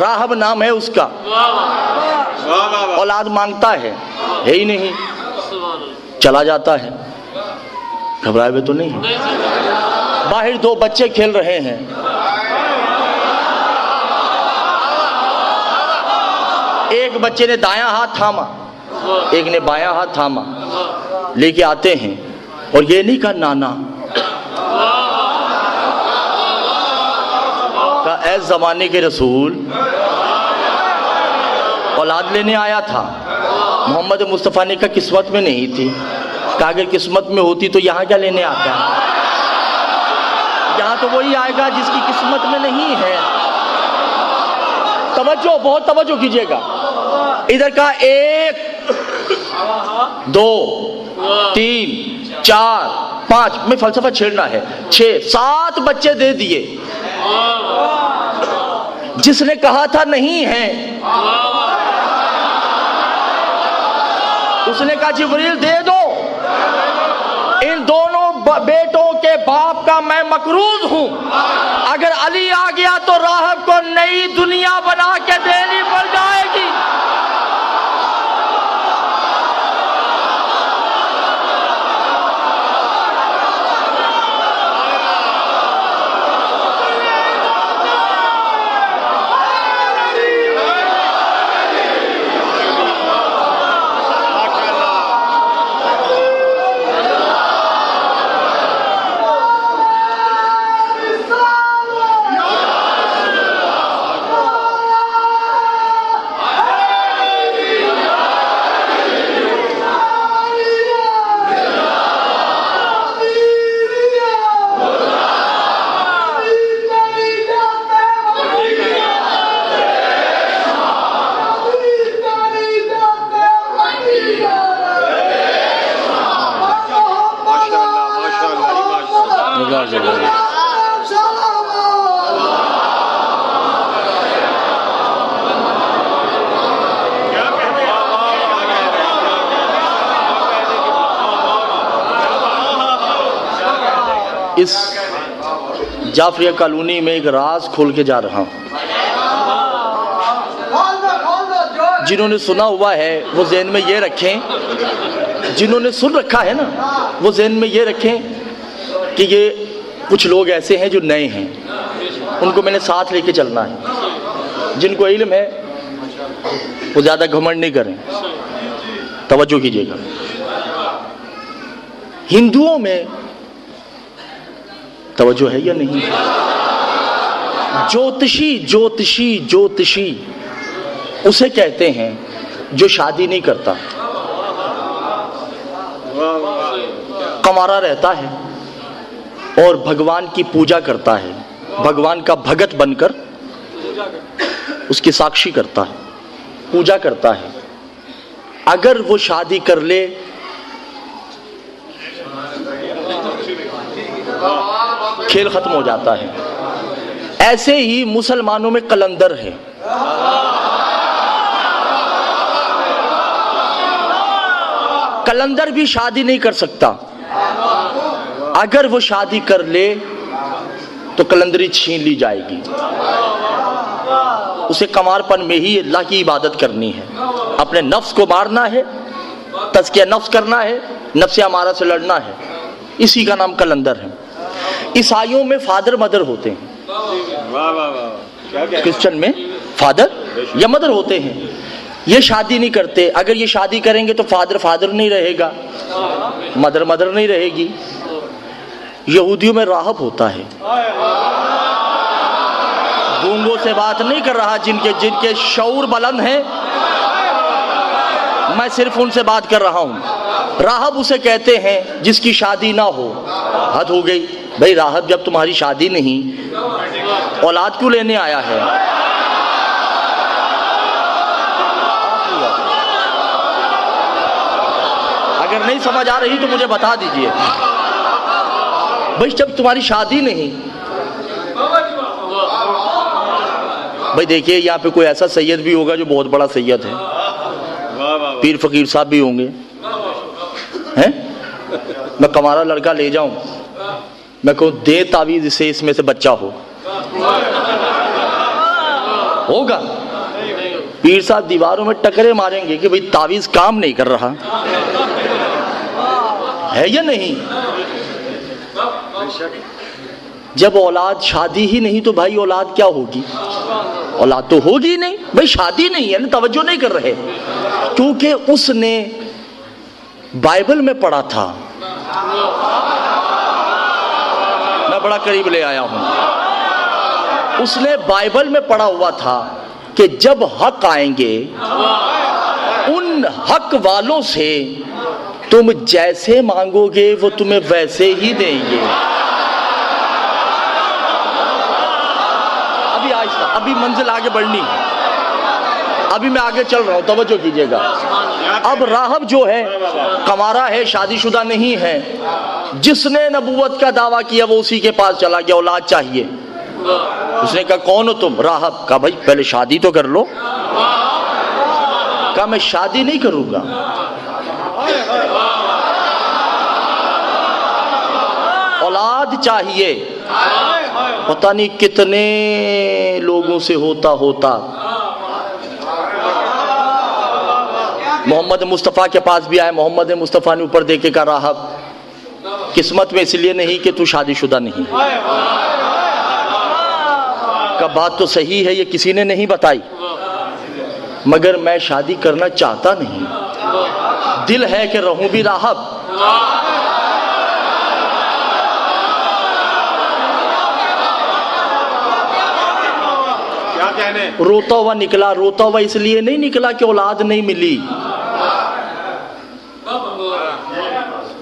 راہب نام ہے اس کا، اولاد مانگتا ہے ہی نہیں، چلا جاتا ہے، گھبرائے ہوئے تو نہیں، باہر دو بچے کھیل رہے ہیں، ایک بچے نے دایاں ہاتھ تھاما، ایک نے بایاں ہاتھ تھاما، لے کے آتے ہیں، اور یہ نہیں کہا نانا، کہا اے زمانے کے رسول، اولاد لینے آیا تھا، محمد مصطفیٰ نے کہا قسمت میں نہیں تھی، کہا اگر قسمت میں ہوتی تو یہاں کیا لینے آتا ہے، یہاں تو وہی آئے گا جس کی قسمت میں نہیں ہے۔ توجہ، بہت توجہ کیجئے گا، ادھر کا 1 2 3 4 5 میں فلسفہ چھیڑنا ہے، 6 7 بچے دے دیے، جس نے کہا تھا نہیں ہے اس نے کہا جبریل دے دو، ان دونوں بیٹوں کے باپ کا میں مقروض ہوں، اگر علی آ گیا تو راہب کو نئی دنیا بنا کے دینی پڑ جائے گی۔ اس جعفریہ کالونی میں ایک راز کھول کے جا رہا ہوں، جنہوں نے سنا ہوا ہے وہ ذہن میں یہ رکھیں، جنہوں نے سن رکھا ہے نا وہ ذہن میں یہ رکھیں کہ یہ کچھ لوگ ایسے ہیں جو نئے ہیں، ان کو میں نے ساتھ لے کے چلنا ہے، جن کو علم ہے وہ زیادہ گھمنڈ نہیں کریں۔ توجہ کیجئے گا، ہندوؤں میں توجہ ہے یا نہیں، جوتشی اسے کہتے ہیں جو شادی نہیں کرتا، کنوارا رہتا ہے اور بھگوان کی پوجا کرتا ہے، بھگوان کا بھگت بن کر اس کی ساکشی کرتا ہے، پوجا کرتا ہے، اگر وہ شادی کر لے کھیل ختم ہو جاتا ہے۔ ایسے ہی مسلمانوں میں قلندر ہے، قلندر بھی شادی نہیں کر سکتا، اگر وہ شادی کر لے تو قلندری چھین لی جائے گی، اسے کنوار پن میں ہی اللہ کی عبادت کرنی ہے، اپنے نفس کو مارنا ہے، تزکیہ نفس کرنا ہے، نفس امارہ سے لڑنا ہے، اسی کا نام قلندر ہے۔ عیسائیوں میں فادر مدر ہوتے ہیں، کرسچن میں فادر یا مدر ہوتے ہیں، یہ شادی نہیں کرتے، اگر یہ شادی کریں گے تو فادر نہیں رہے گا، مدر نہیں رہے گی۔ یہودیوں میں راہب ہوتا ہے، گونگوں سے بات نہیں کر رہا، جن کے شعور بلند ہیں، میں صرف ان سے بات کر رہا ہوں۔ راہب اسے کہتے ہیں جس کی شادی نہ ہو، حد ہو گئی بھئی، راہب جب تمہاری شادی نہیں، اولاد کیوں لینے آیا ہے؟ اگر نہیں سمجھ آ رہی تو مجھے بتا دیجئے، بھئی جب تمہاری شادی نہیں، بھئی دیکھیے یہاں پہ کوئی ایسا سید بھی ہوگا جو بہت بڑا سید ہے، پیر فقیر صاحب بھی ہوں گے ہیں؟ میں کمارا لڑکا لے جاؤں، میں کہوں دے تعویذ اسے، اس میں سے بچہ ہوگا؟ پیر صاحب دیواروں میں ٹکرے ماریں گے کہ بھئی تعویذ کام نہیں کر رہا ہے یا نہیں؟ جب اولاد شادی ہی نہیں تو بھائی اولاد کیا ہوگی؟ اولاد تو ہوگی نہیں بھائی، شادی نہیں ہے نا، توجہ نہیں کر رہے، کیونکہ اس نے بائبل میں پڑھا تھا۔ میں بڑا قریب لے آیا ہوں، اس نے بائبل میں پڑھا ہوا تھا کہ جب حق آئیں گے ان حق والوں سے تم جیسے مانگو گے وہ تمہیں ویسے ہی دیں گے۔ ابھی آہستہ، ابھی منزل آگے بڑھنی، ابھی میں آگے چل رہا ہوں، توجہ کیجئے گا۔ اب راہب جو ہے کمارا ہے، شادی شدہ نہیں ہے، جس نے نبوت کا دعویٰ کیا وہ اسی کے پاس چلا گیا، اولاد چاہیے۔ اس نے کہا کون ہو تم؟ راہب۔ کہا بھائی پہلے شادی تو کر لو۔ کہا میں شادی نہیں کروں گا، اولاد چاہیے۔ پتہ نہیں کتنے لوگوں سے ہوتا محمد مصطفیٰ کے پاس بھی آئے، محمد مصطفیٰ نے اوپر دیکھ کے کہا راہب قسمت میں اس لیے نہیں کہ تو شادی شدہ نہیں۔ کہ بات تو صحیح ہے، یہ کسی نے نہیں بتائی، مگر میں شادی کرنا چاہتا نہیں، دل ہے کہ رہوں بھی راہب۔ روتا ہوا نکلا، روتا ہوا اس لیے نہیں نکلا کہ اولاد نہیں ملی،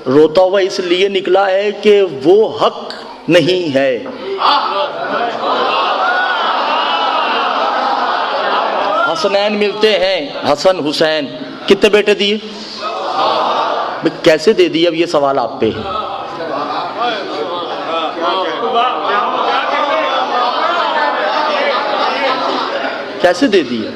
روتا ہوا اس لیے نکلا ہے کہ وہ حق نہیں ہے۔ حسنین ملتے ہیں، حسن حسین، کتنے بیٹے دیے؟ کیسے دے دیے؟ اب یہ سوال آپ پہ ہے۔ کیسے دے دیے؟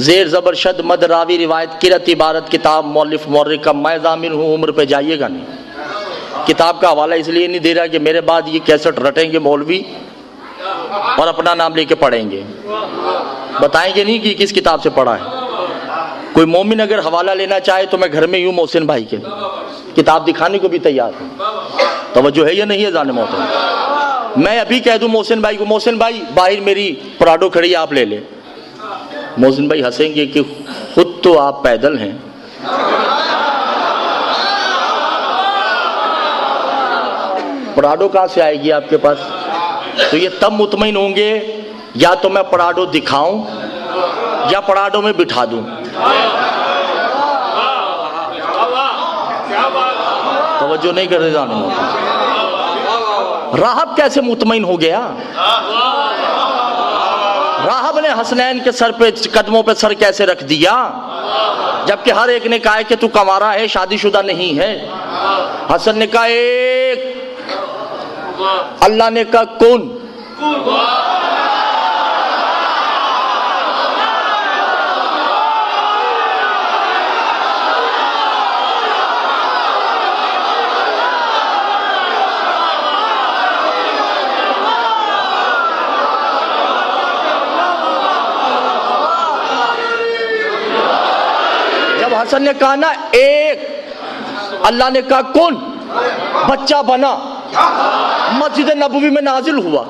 زیر زبر شد مد راوی روایت قرت عبارت کتاب مؤلف مورخ کا میں ضامن ہوں، عمر پہ جائیے گا نہیں۔ کتاب کا حوالہ اس لیے نہیں دے رہا کہ میرے بعد یہ کیسٹ رٹیں گے مولوی اور اپنا نام لے کے پڑھیں گے، بتائیں گے نہیں کہ کس کتاب سے پڑھا ہے۔ کوئی مومن اگر حوالہ لینا چاہے تو میں گھر میں یوں محسن بھائی کے کتاب دکھانے کو بھی تیار ہوں۔ توجہ ہے یا نہیں ہے جان محترم؟ میں ابھی کہہ دوں محسن بھائی کو محسن بھائی باہر میری پراڈو کھڑی آپ لے لیں، محسن بھائی ہنسیں گے کہ خود تو آپ پیدل ہیں، پراڈو کہاں سے آئے گی آپ کے پاس؟ تو یہ تب مطمئن ہوں گے یا تو میں پراڈو دکھاؤں یا پراڈو میں بٹھا دوں۔ توجہ نہیں کر رہے جانے ہوتا۔ راہب کیسے مطمئن ہو گیا؟ راہب نے حسنین کے سر پہ قدموں پہ سر کیسے رکھ دیا جبکہ ہر ایک نے کہا کہ تو کمارا ہے، شادی شدہ نہیں ہے؟ حسن نے کہا ایک، اللہ نے کہا کون؟ حسن نے کہا نا ایک، اللہ نے کہا کون؟ بچہ بنا، مسجد نبوی میں نازل ہوا،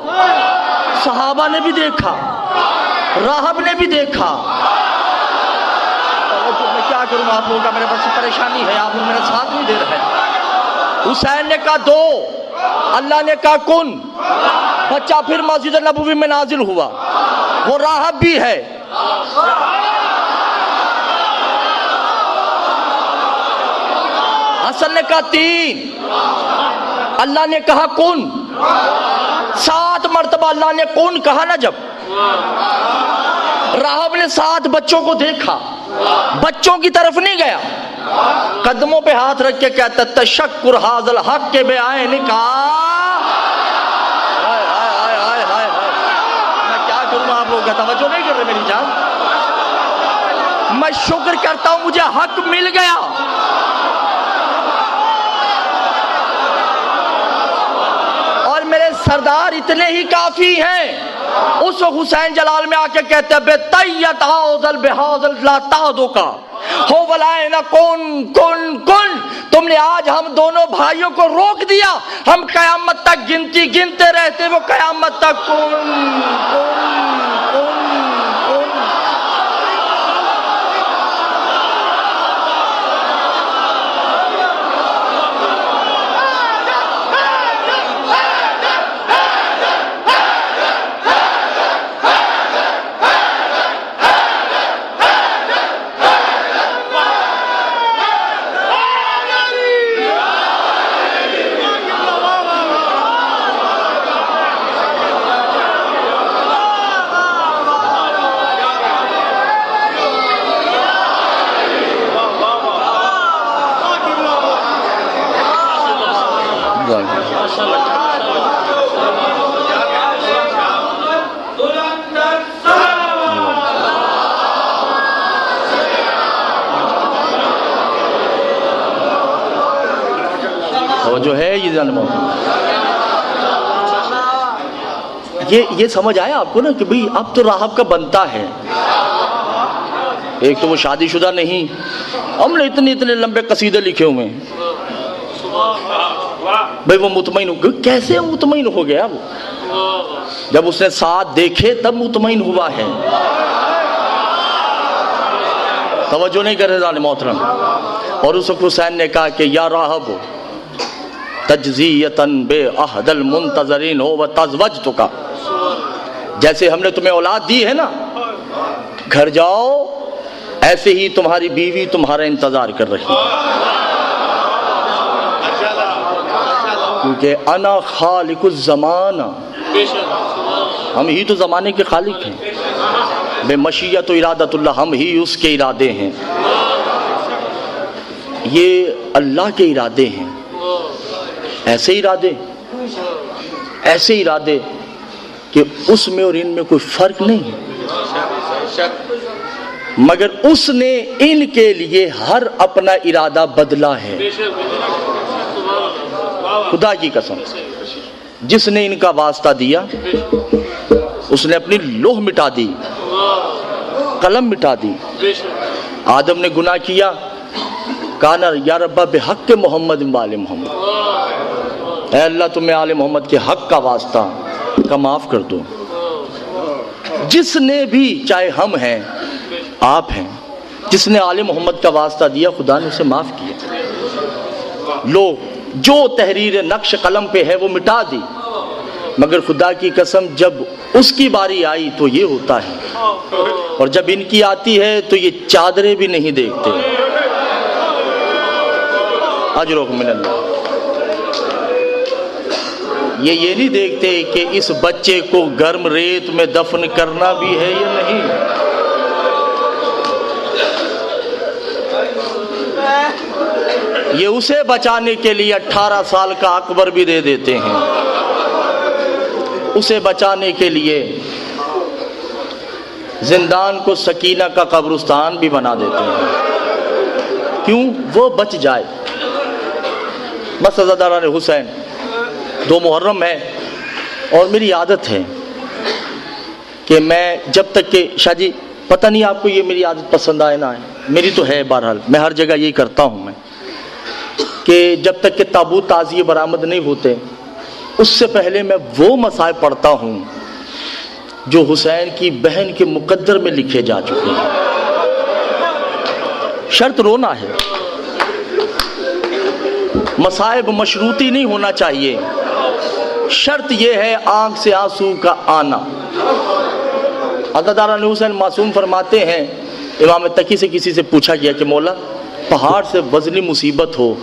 صحابہ نے بھی دیکھا، راہب نے بھی دیکھا۔ میں کیا کروں آپ لوگوں کا، میرے پاس پریشانی ہے، آپ میرا ساتھ نہیں دے رہے۔ حسین نے کہا دو، اللہ نے کہا کن، بچہ پھر مسجد نبوی میں نازل ہوا، وہ راہب بھی ہے۔ حسن نے کہا تین، اللہ نے کہا کن، 7 مرتبہ اللہ نے کن کہا نا جب، راہب نے 7 بچوں کو دیکھا، بچوں کی طرف نہیں گیا، قدموں پہ ہاتھ رکھ کے کہتا تشکر حاضل حق کے بے آئے نکاح۔ میں کیا کروں آپ لوگ کا توجہ نہیں کر رہے میری جان؟ میں شکر کرتا ہوں مجھے حق مل گیا. اور میرے سردار اتنے ہی کافی ہیں. اس حسین جلال میں آ کے کہتے ہیں بے طیت حاضل بحاضل لا تعدو کا ہو ولائن کن کن کن. تم نے آج ہم دونوں بھائیوں کو روک دیا. ہم قیامت تک گنتی گنتے رہتے, وہ قیامت تک کن کن کن. جو ہے یہ سمجھ آیا آپ کو نا کہ بھئی اب تو راہب کا بنتا ہے. ایک تو وہ شادی شدہ نہیں, ہم نے اتنے لمبے قصیدے لکھے ہوئے ہیں. بھئی وہ مطمئن ہو گیا. کیسے مطمئن ہو گیا؟ وہ جب اس نے ساتھ دیکھے تب مطمئن ہوا ہے. توجہ نہیں کر رہے ذات محترم. اور اس وقت حسین نے کہا کہ یا راہب تجزیتاً بے احد المنتظرین ہو و تزوجتک. جیسے ہم نے تمہیں اولاد دی ہے نا, گھر جاؤ, ایسے ہی تمہاری بیوی تمہارا انتظار کر رہی ہے. کیونکہ انا خالق الزمان, ہم ہی تو زمانے کے خالق ہیں. بے مشیت و ارادت اللہ, ہم ہی اس کے ارادے ہیں. یہ اللہ کے ارادے ہیں. ایسے ارادے کہ اس میں اور ان میں کوئی فرق نہیں ہے, مگر اس نے ان کے لیے ہر اپنا ارادہ بدلا ہے. خدا کی قسم, جس نے ان کا واسطہ دیا اس نے اپنی لوح مٹا دی, قلم مٹا دی. آدم نے گناہ کیا, کانا یا ربا بحق محمد وآل محمد, اے اللہ تمہیں آل محمد کے حق کا واسطہ کا معاف کر دو. جس نے بھی, چاہے ہم ہیں آپ ہیں, جس نے آل محمد کا واسطہ دیا خدا نے اسے معاف کیا. لو جو تحریر نقش قلم پہ ہے وہ مٹا دی, مگر خدا کی قسم جب اس کی باری آئی تو یہ ہوتا ہے, اور جب ان کی آتی ہے تو یہ چادریں بھی نہیں دیکھتے. اجرکم من اللہ. یہ نہیں دیکھتے کہ اس بچے کو گرم ریت میں دفن کرنا بھی ہے یا نہیں. یہ اسے بچانے کے لیے 18 سال کا اکبر بھی دے دیتے ہیں, اسے بچانے کے لیے زندان کو سکینہ کا قبرستان بھی بنا دیتے ہیں. کیوں؟ وہ بچ جائے. بس عزاداران حسین, 2 محرم ہے اور میری عادت ہے کہ میں جب تک کہ شاہ جی پتہ نہیں آپ کو یہ میری عادت پسند آئے نہ آئے, میری تو ہے بہرحال, میں ہر جگہ یہی کرتا ہوں میں, کہ جب تک کہ تابوت تعزیے برآمد نہیں ہوتے اس سے پہلے میں وہ مصائب پڑھتا ہوں جو حسین کی بہن کے مقدر میں لکھے جا چکے ہیں. شرط رونا ہے, مصائب مشروطی نہیں ہونا چاہیے. شرط یہ ہے آنکھ سے آنسو کا آنا. عزاداران حسین معصوم فرماتے ہیں, امام تقی سے کسی سے پوچھا گیا کہ مولا پہاڑ سے وزنی مصیبت ہو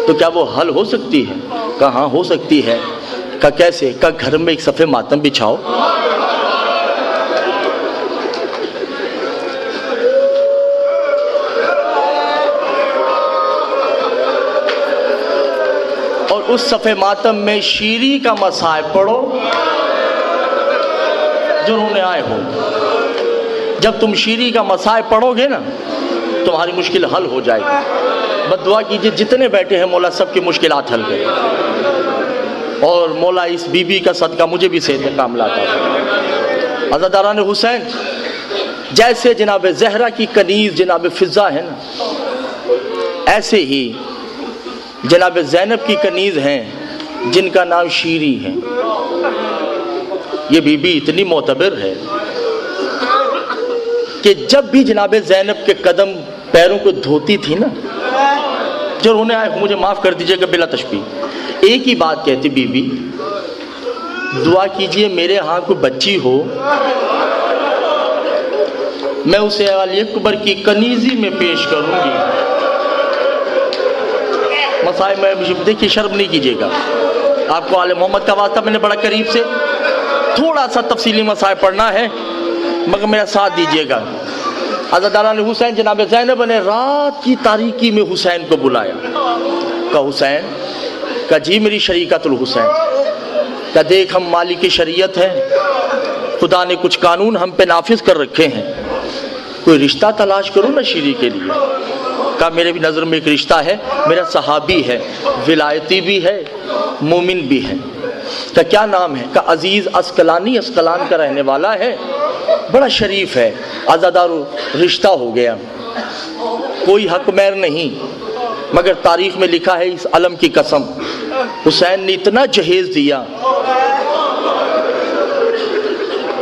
تو کیا وہ حل ہو سکتی ہے؟ کہا ہاں ہو سکتی ہے. کہا کیسے؟ کہا گھر میں ایک صفحے ماتم بچھاؤ, اور اس صفحے ماتم میں شیری کا مصائب پڑھو جو رونے آئے ہو. جب تم شیری کا مسائل پڑھو گے نا تمہاری مشکل حل ہو جائے گی. بس دعا کیجئے جتنے بیٹھے ہیں مولا سب کی مشکلات حل کرے, اور مولا اس بی بی کا صدقہ مجھے بھی صحت کاملہ عطا فرمائے. عزاداران حسین, جیسے جناب زہرا کی کنیز جناب فضہ ہے نا, ایسے ہی جناب زینب کی کنیز ہیں جن کا نام شیری ہے. یہ بی بی اتنی معتبر ہے کہ جب بھی جناب زینب کے قدم پیروں کو دھوتی تھی نا, جو رونے آئے مجھے معاف کر دیجئے گا بلا تشبیہ, ایک ہی بات کہتی بی بی, دعا کیجئے میرے ہاں کوئی بچی ہو, میں اسے علی اکبر کی کنیزی میں پیش کروں گی. مسائل میں دیکھیے شرم نہیں کیجئے گا, آپ کو آل محمد کا واسطہ میں نے بڑا قریب سے تھوڑا سا تفصیلی مسائل پڑھنا ہے, مگر میرا ساتھ دیجئے گا. عزاداران حسین, جناب زینب نے رات کی تاریکی میں حسین کو بلایا. کہا حسین, کہا جی میری شریکت الحسین, کہا دیکھ ہم مالک کی شریعت ہیں, خدا نے کچھ قانون ہم پہ نافذ کر رکھے ہیں, کوئی رشتہ تلاش کرو نا شیری کے لیے. کہا میرے بھی نظر میں ایک رشتہ ہے, میرا صحابی ہے, ولایتی بھی ہے, مومن بھی ہے. کہا کیا نام ہے؟ کہا عزیز اسقلانی, اسقلان کا رہنے والا ہے, بڑا شریف ہے. عزادارو رشتہ ہو گیا, کوئی حق مہر نہیں, مگر تاریخ میں لکھا ہے اس علم کی قسم حسین نے اتنا جہیز دیا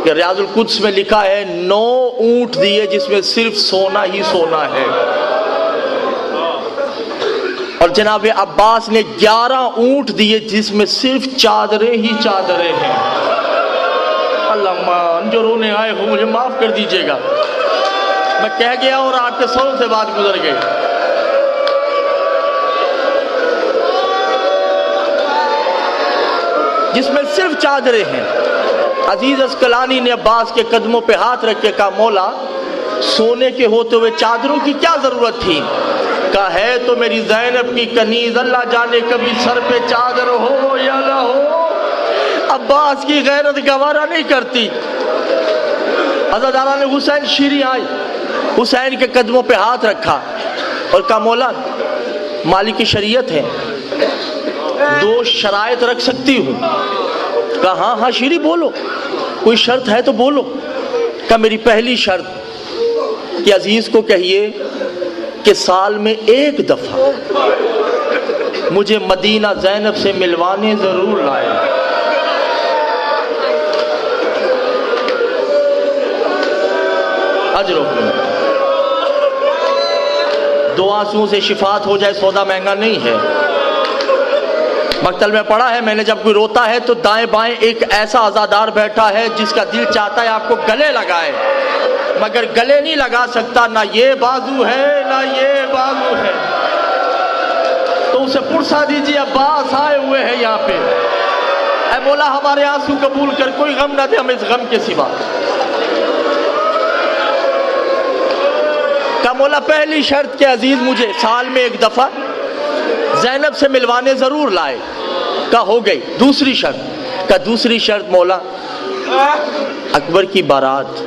کہ ریاض القدس میں لکھا ہے 9 اونٹ دیے جس میں صرف سونا ہی سونا ہے, اور جناب عباس نے 11 اونٹ دیے جس میں صرف چادریں ہی چادریں ہیں. اللہ جو رونے آئے ہو مجھے معاف کر دیجئے گا, میں کہہ گیا اور آپ کے سروں سے بات گزر گئی. جس میں صرف چادریں ہیں. عزیز اسقلانی نے عباس کے قدموں پہ ہاتھ رکھ کے کہا مولا سونے کے ہوتے ہوئے چادروں کی کیا ضرورت تھی؟ کہا ہے تو میری زینب کی کنیز, اللہ جانے کبھی سر پہ چادر ہو یا نہ ہو, عباس کی غیرت گوارا نہیں کرتی. عزاداران حسین, شیری آئی, حسین کے قدموں پہ ہاتھ رکھا اور کہا مولا مالک کی شریعت ہے, 2 شرائط رکھ سکتی ہوں. کہا ہاں ہاں شیری بولو, کوئی شرط ہے تو بولو. کہا میری پہلی شرط کہ عزیز کو کہیے کہ سال میں 1 دفعہ مجھے مدینہ زینب سے ملوانے ضرور لائے. اجر و 2 آنسوؤں سے شفاعت ہو جائے سودا مہنگا نہیں ہے. مقتل میں پڑھا ہے میں نے, جب کوئی روتا ہے تو دائیں بائیں ایک ایسا عزادار بیٹھا ہے جس کا دل چاہتا ہے آپ کو گلے لگائے, مگر گلے نہیں لگا سکتا, نہ یہ بازو ہے نہ یہ بازو ہے. تو اسے پرسا دیجیے عباس آئے ہوئے ہیں یہاں پہ, اے مولا ہمارے آنسو قبول کر, کوئی غم نہ دے ہمیں اس غم کے سوا. کہا مولا پہلی شرط کہ عزیز مجھے سال میں 1 دفعہ زینب سے ملوانے ضرور لائے. کہا ہو گئی. دوسری شرط, کہا دوسری شرط مولا اکبر کی بارات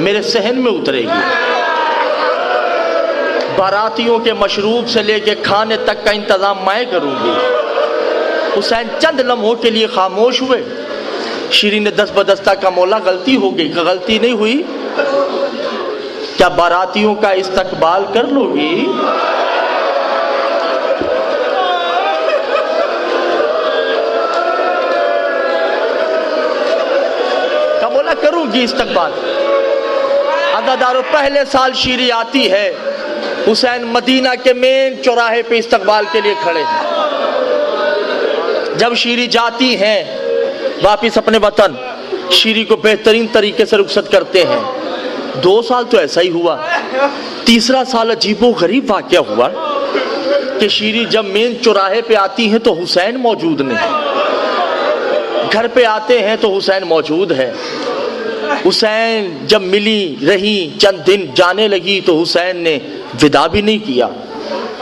میرے صحن میں اترے گی, باراتیوں کے مشروب سے لے کے کھانے تک کا انتظام میں کروں گی. حسین چند لمحوں کے لیے خاموش ہوئے. شیری نے دست بدستہ کا مولا غلطی ہو گئی. کہ غلطی نہیں ہوئی, کیا باراتیوں کا استقبال کر لو گی؟ کیا مولا کروں گی استقبال. عزادارو پہلے سال شیری آتی ہے, حسین مدینہ کے مین چوراہے پہ استقبال کے لیے کھڑے ہیں. جب شیری جاتی ہیں واپس اپنے وطن, شیری کو بہترین طریقے سے رخصت کرتے ہیں. 2 سال تو ایسا ہی ہوا. تیسرا سال عجیب و غریب واقعہ ہوا کہ شیری جب مین چوراہے پہ آتی ہیں تو حسین موجود نہیں. گھر پہ آتے ہیں تو حسین موجود ہے. حسین جب ملی رہی چند دن جانے لگی تو حسین نے ودا بھی نہیں کیا.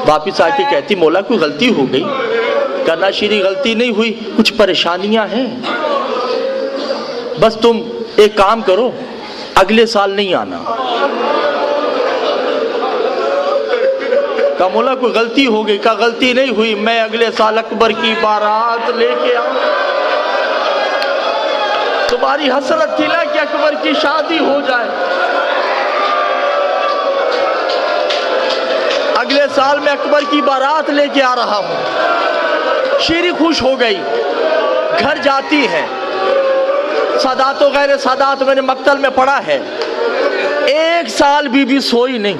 واپس آ کے کہتی مولا کوئی غلطی ہو گئی. کہنا شیری غلطی نہیں ہوئی, کچھ پریشانیاں ہیں. بس تم ایک کام کرو، اگلے سال نہیں آنا۔ کہا مولا کوئی غلطی ہو گئی؟ کہا غلطی نہیں ہوئی، میں اگلے سال اکبر کی بارات لے کے آؤں۔ تمہاری حسرت تھی نا کہ اکبر کی شادی ہو جائے، اگلے سال میں اکبر کی بارات لے کے آ رہا ہوں۔ شیری خوش ہو گئی، گھر جاتی ہے۔ سادات و غیر سادات میں نے مقتل میں پڑھا ہے، ایک سال بی بی سوئی نہیں،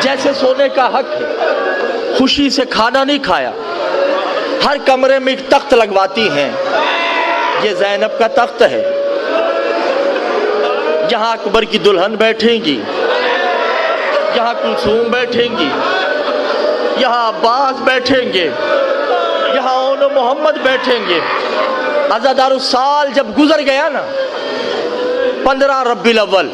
جیسے سونے کا حق ہے، خوشی سے کھانا نہیں کھایا۔ ہر کمرے میں ایک تخت لگواتی ہیں، یہ زینب کا تخت ہے، یہاں اکبر کی دلہن بیٹھیں گی، یہاں کلثوم بیٹھیں گی، یہاں عباس بیٹھیں گے، یہاں اون محمد بیٹھیں گے۔ عزادار السال جب گزر گیا نا، 15 ربیع الاول،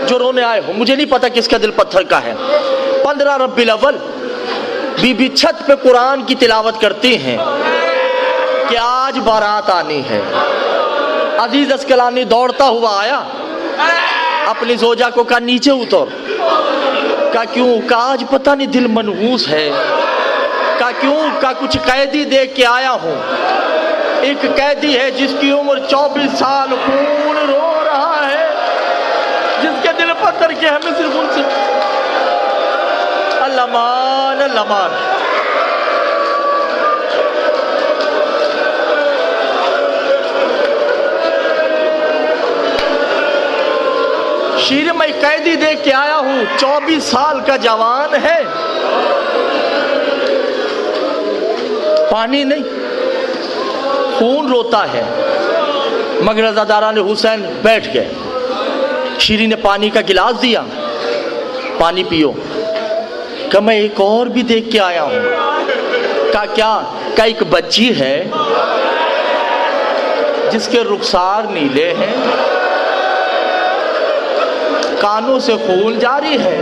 جو رونے آئے ہو، مجھے نہیں پتا کس کا دل پتھر کا ہے، 15 ربیع الاول بی بی چھت پہ قرآن کی تلاوت کرتی ہیں کہ آج بارات آنی ہے۔ عزیز اسکلانی دوڑتا ہوا آیا، اپنی زوجہ کو کہا نیچے اتر۔ کہا کیوں؟ کہا آج پتہ نہیں دل منحوس ہے۔ کہا کیوں؟ کہا کچھ قیدی دیکھ کے آیا ہوں، ایک قیدی ہے جس کی عمر 24 سال، خون رو رہا ہے، جس کے دل پتھر کے ہمیں صرف ان سے اللہ مان اللہ مان۔ شیر میں قیدی دیکھ کے آیا ہوں، 24 سال کا جوان ہے، پانی نہیں، خون روتا ہے، مگر عزاداران حسین بیٹھ گئے۔ شیری نے پانی کا گلاس دیا، پانی پیو۔ کہ میں ایک اور بھی دیکھ کے آیا ہوں۔ کہا کیا؟ کہ ایک بچی ہے جس کے رخسار نیلے ہیں، کانوں سے خون جاری ہے،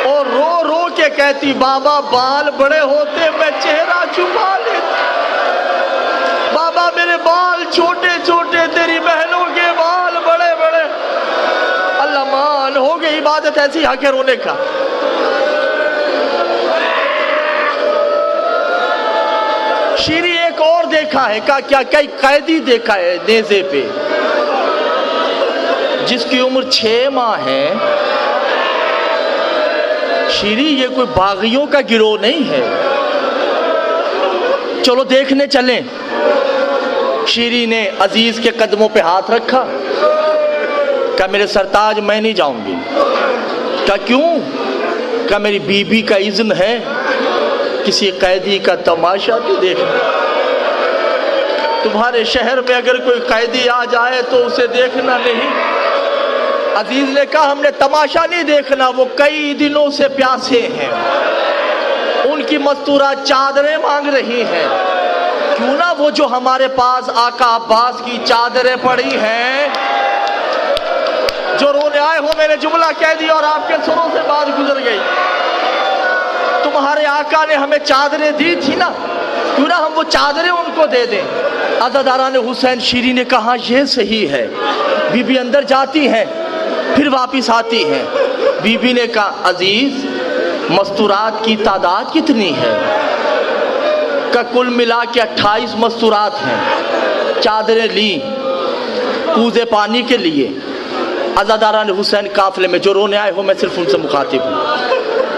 اور رو رو کے کہتی بابا بال بڑے ہوتے میں چہرہ چھپا لیتی، بابا میرے بال چھوٹے چھوٹے، تیری بہنوں کے بال بڑے بڑے۔ اللہ مان، ہو گئی عبادت ایسی حق ہے رونے کا۔ شیری ایک اور دیکھا ہے، کہا کیا؟ کئی قیدی دیکھا ہے نیزے پہ، جس کی عمر 6 ماہ ہے۔ شیری یہ کوئی باغیوں کا گروہ نہیں ہے، چلو دیکھنے چلیں۔ شیری نے عزیز کے قدموں پہ ہاتھ رکھا، کہا میرے سرتاج میں نہیں جاؤں گی۔ کہا کیوں؟ کہا میری بیوی کا اذن ہے، کسی قیدی کا تماشا نہیں دیکھنا۔ تمہارے شہر میں اگر کوئی قیدی آ جائے تو اسے دیکھنا نہیں۔ عزیز نے کہا ہم نے تماشا نہیں دیکھنا، وہ کئی دنوں سے پیاسے ہیں، ان کی مستورات چادریں مانگ رہی ہیں، کیوں نہ وہ جو ہمارے پاس آقا عباس کی چادریں پڑی ہیں۔ جو رونے آئے ہو میں نے جملہ کہہ دیا اور آپ کے سروں سے بات گزر گئی۔ تمہارے آقا نے ہمیں چادریں دی تھی نا، کیوں نہ ہم وہ چادریں ان کو دے دیں۔ عزاداران حسین، شیری نے کہا یہ صحیح ہے۔ بی بی اندر جاتی ہیں، پھر واپس آتی ہیں۔ بی بی نے کہا عزیز مستورات کی تعداد کتنی ہے؟ کہ کل ملا کے 28 مستورات ہیں۔ چادریں لی کوزے پانی کے لیے۔ عزاداران حسین قافلے میں، جو رونے آئے ہو میں صرف ان سے مخاطب ہوں۔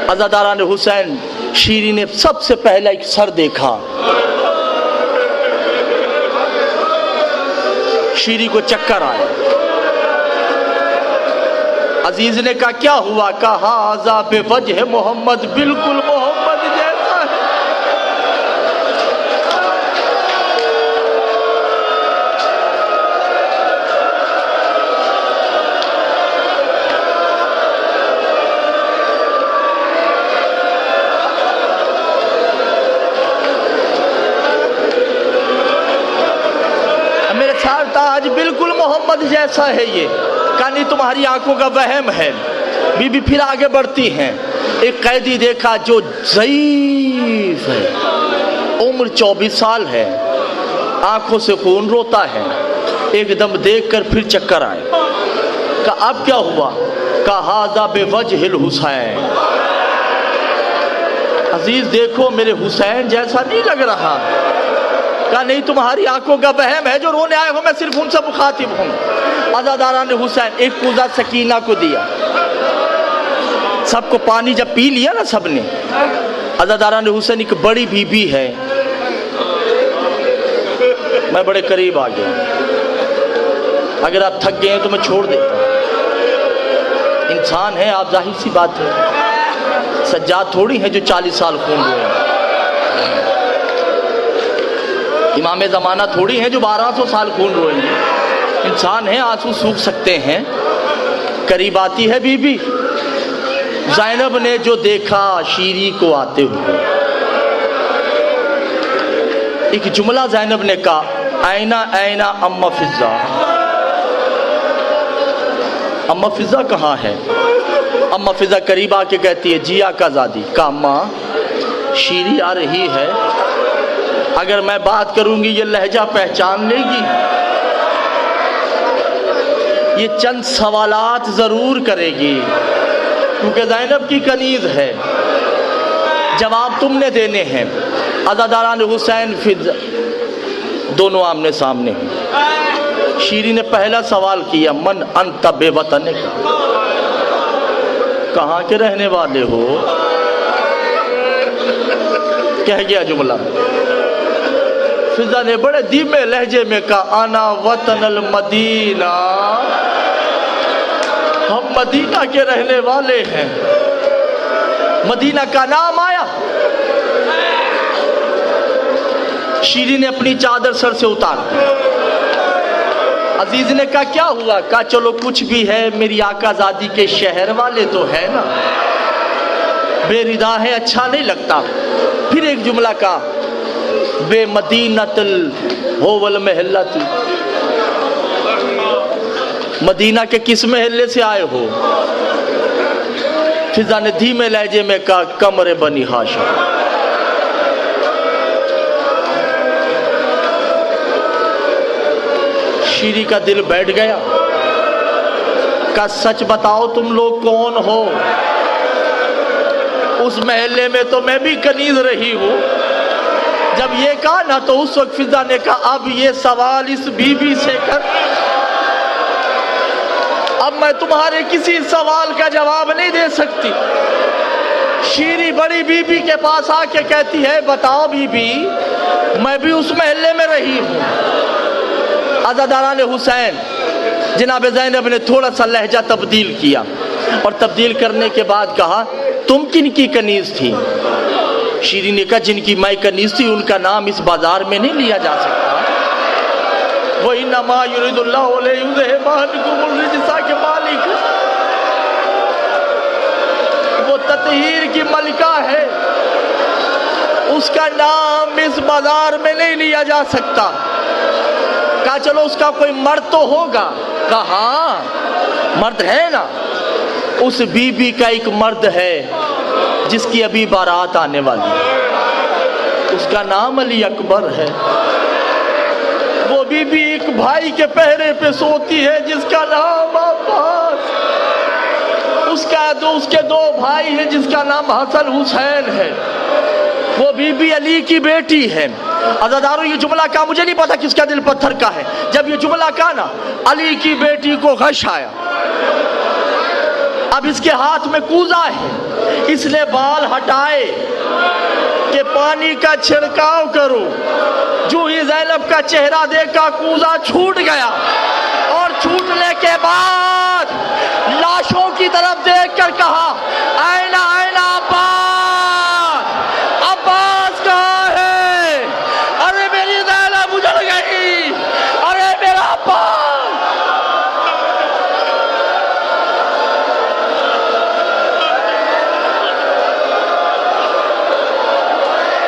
عزاداران حسین، شیری نے سب سے پہلا ایک سر دیکھا، شیری کو چکر آیا۔ عزیز نے کہا کیا ہوا؟ کہا ہذا بے وجہ محمد، بالکل محمد جیسا ہے۔ میرے سرتاج بالکل محمد جیسا ہے یہ۔ کہا نہیں تمہاری آنکھوں کا وہم ہے۔ بی بی پھر آگے بڑھتی ہیں، ایک قیدی دیکھا جو ضعیف ہے، عمر 24 سال ہے۔ آنکھوں سے خون روتا ہے، ایک دم دیکھ کر پھر چکر آئے۔ کہا اب کیا ہوا؟ کہا ھذا بوجہ الحسین، عزیز دیکھو میرے حسین جیسا نہیں لگ رہا۔ کہا نہیں، تمہاری آنکھوں کا وہم ہے، جو رونے آئے ہو میں صرف ان سے مخاطب ہوں۔ عزاداران حسین ایک کوزہ سکینہ کو دیا، سب کو پانی جب پی لیا نا سب نے، عزاداران حسین ایک بڑی بی بی ہے، میں بڑے قریب آ گیا، اگر آپ تھک گئے ہیں تو میں چھوڑ دیتا ہوں، انسان ہے آپ، ظاہر سی بات ہے، سجاد تھوڑی ہیں جو 40 سال خون روئے ہیں، امام زمانہ تھوڑی ہیں جو 1200 سال خون روئے ہیں، انسان ہیں، آنسو سوکھ سکتے ہیں۔ قریب آتی ہے بی بی، زینب نے جو دیکھا شیری کو آتے ہوئے، ایک جملہ زینب نے کہا اینا اینا ام فضہ، ام فضہ کہاں ہے؟ ام فضہ قریب آ کے کہتی ہے جی آقا زادی۔ کہا ماں شیری آ رہی ہے، اگر میں بات کروں گی یہ لہجہ پہچان لے گی، یہ چند سوالات ضرور کرے گی، کیونکہ زینب کی کنیز ہے، جواب تم نے دینے ہیں۔ عزاداران حسین فضہ دونوں آمنے سامنے ہیں۔ شیری نے پہلا سوال کیا من انت بے وطن کا، کہاں کے رہنے والے ہو؟ کہہ گیا جملہ، فضہ نے بڑے دھیمے لہجے میں کہا انا وطن المدینہ، ہم مدینہ کے رہنے والے ہیں۔ مدینہ کا نام آیا، شیری نے اپنی چادر سر سے اتار، عزیز نے کہا کیا ہوا؟ کہا چلو کچھ بھی ہے، میری آقا زادی کے شہر والے تو ہے نا، بے ردا ہے، اچھا نہیں لگتا۔ پھر ایک جملہ کہا بے مدینۃ الہول محلۃ، مدینہ کے کس محلے سے آئے ہو؟ فضہ نے دھیمے لہجے میں کہا کمر بنی ہاشم۔ شیری کا دل بیٹھ گیا، کہا سچ بتاؤ تم لوگ کون ہو؟ اس محلے میں تو میں بھی کنیز رہی ہوں۔ جب یہ کہا نا تو اس وقت فضہ نے کہا اب یہ سوال اس بی بی سے کر، اب میں تمہارے کسی سوال کا جواب نہیں دے سکتی۔ شیری بڑی بی بی کے پاس آ کے کہتی ہے بتاؤ بی بی، میں بھی اس محلے میں رہی ہوں۔ عزاداران حسین جناب زینب نے تھوڑا سا لہجہ تبدیل کیا، اور تبدیل کرنے کے بعد کہا تم کن کی کنیز تھی؟ شیری نے کہا جن کی میں کنیز تھی ان کا نام اس بازار میں نہیں لیا جا سکتا۔ وَإِنَّمَا يُرِيدُ اللَّهُ لِيُذْهِبَ عَنْكُمُ الرِّجْسَ کے مالک، وہ تطہیر کی ملکہ ہے، اس کا نام اس بازار میں نہیں لیا جا سکتا۔ کہا چلو اس کا کوئی مرد تو ہوگا؟ کہا ہاں مرد ہے نا، اس بی بی کا ایک مرد ہے جس کی ابھی بارات آنے والی ہے، اس کا نام علی اکبر ہے۔ وہ بی بی ایک بھائی کے پہرے پہ سوتی ہے جس کا نام عباس، اس کے دو بھائی ہیں جس کا نام حسن حسین ہے، وہ بی بی علی کی بیٹی ہے۔ عزاداروں یہ جملہ کہا، مجھے نہیں پتا کس کا دل پتھر کا ہے، جب یہ جملہ کہا نا علی کی بیٹی کو غش آیا، اب اس کے ہاتھ میں کوزہ ہے، اس نے بال ہٹائے کہ پانی کا چھڑکاؤ کرو، جو ہی زینب کا چہرہ دیکھا کوزہ چھوٹ گیا، اور چھوٹنے کے بعد لاشوں کی طرف دیکھ کر کہا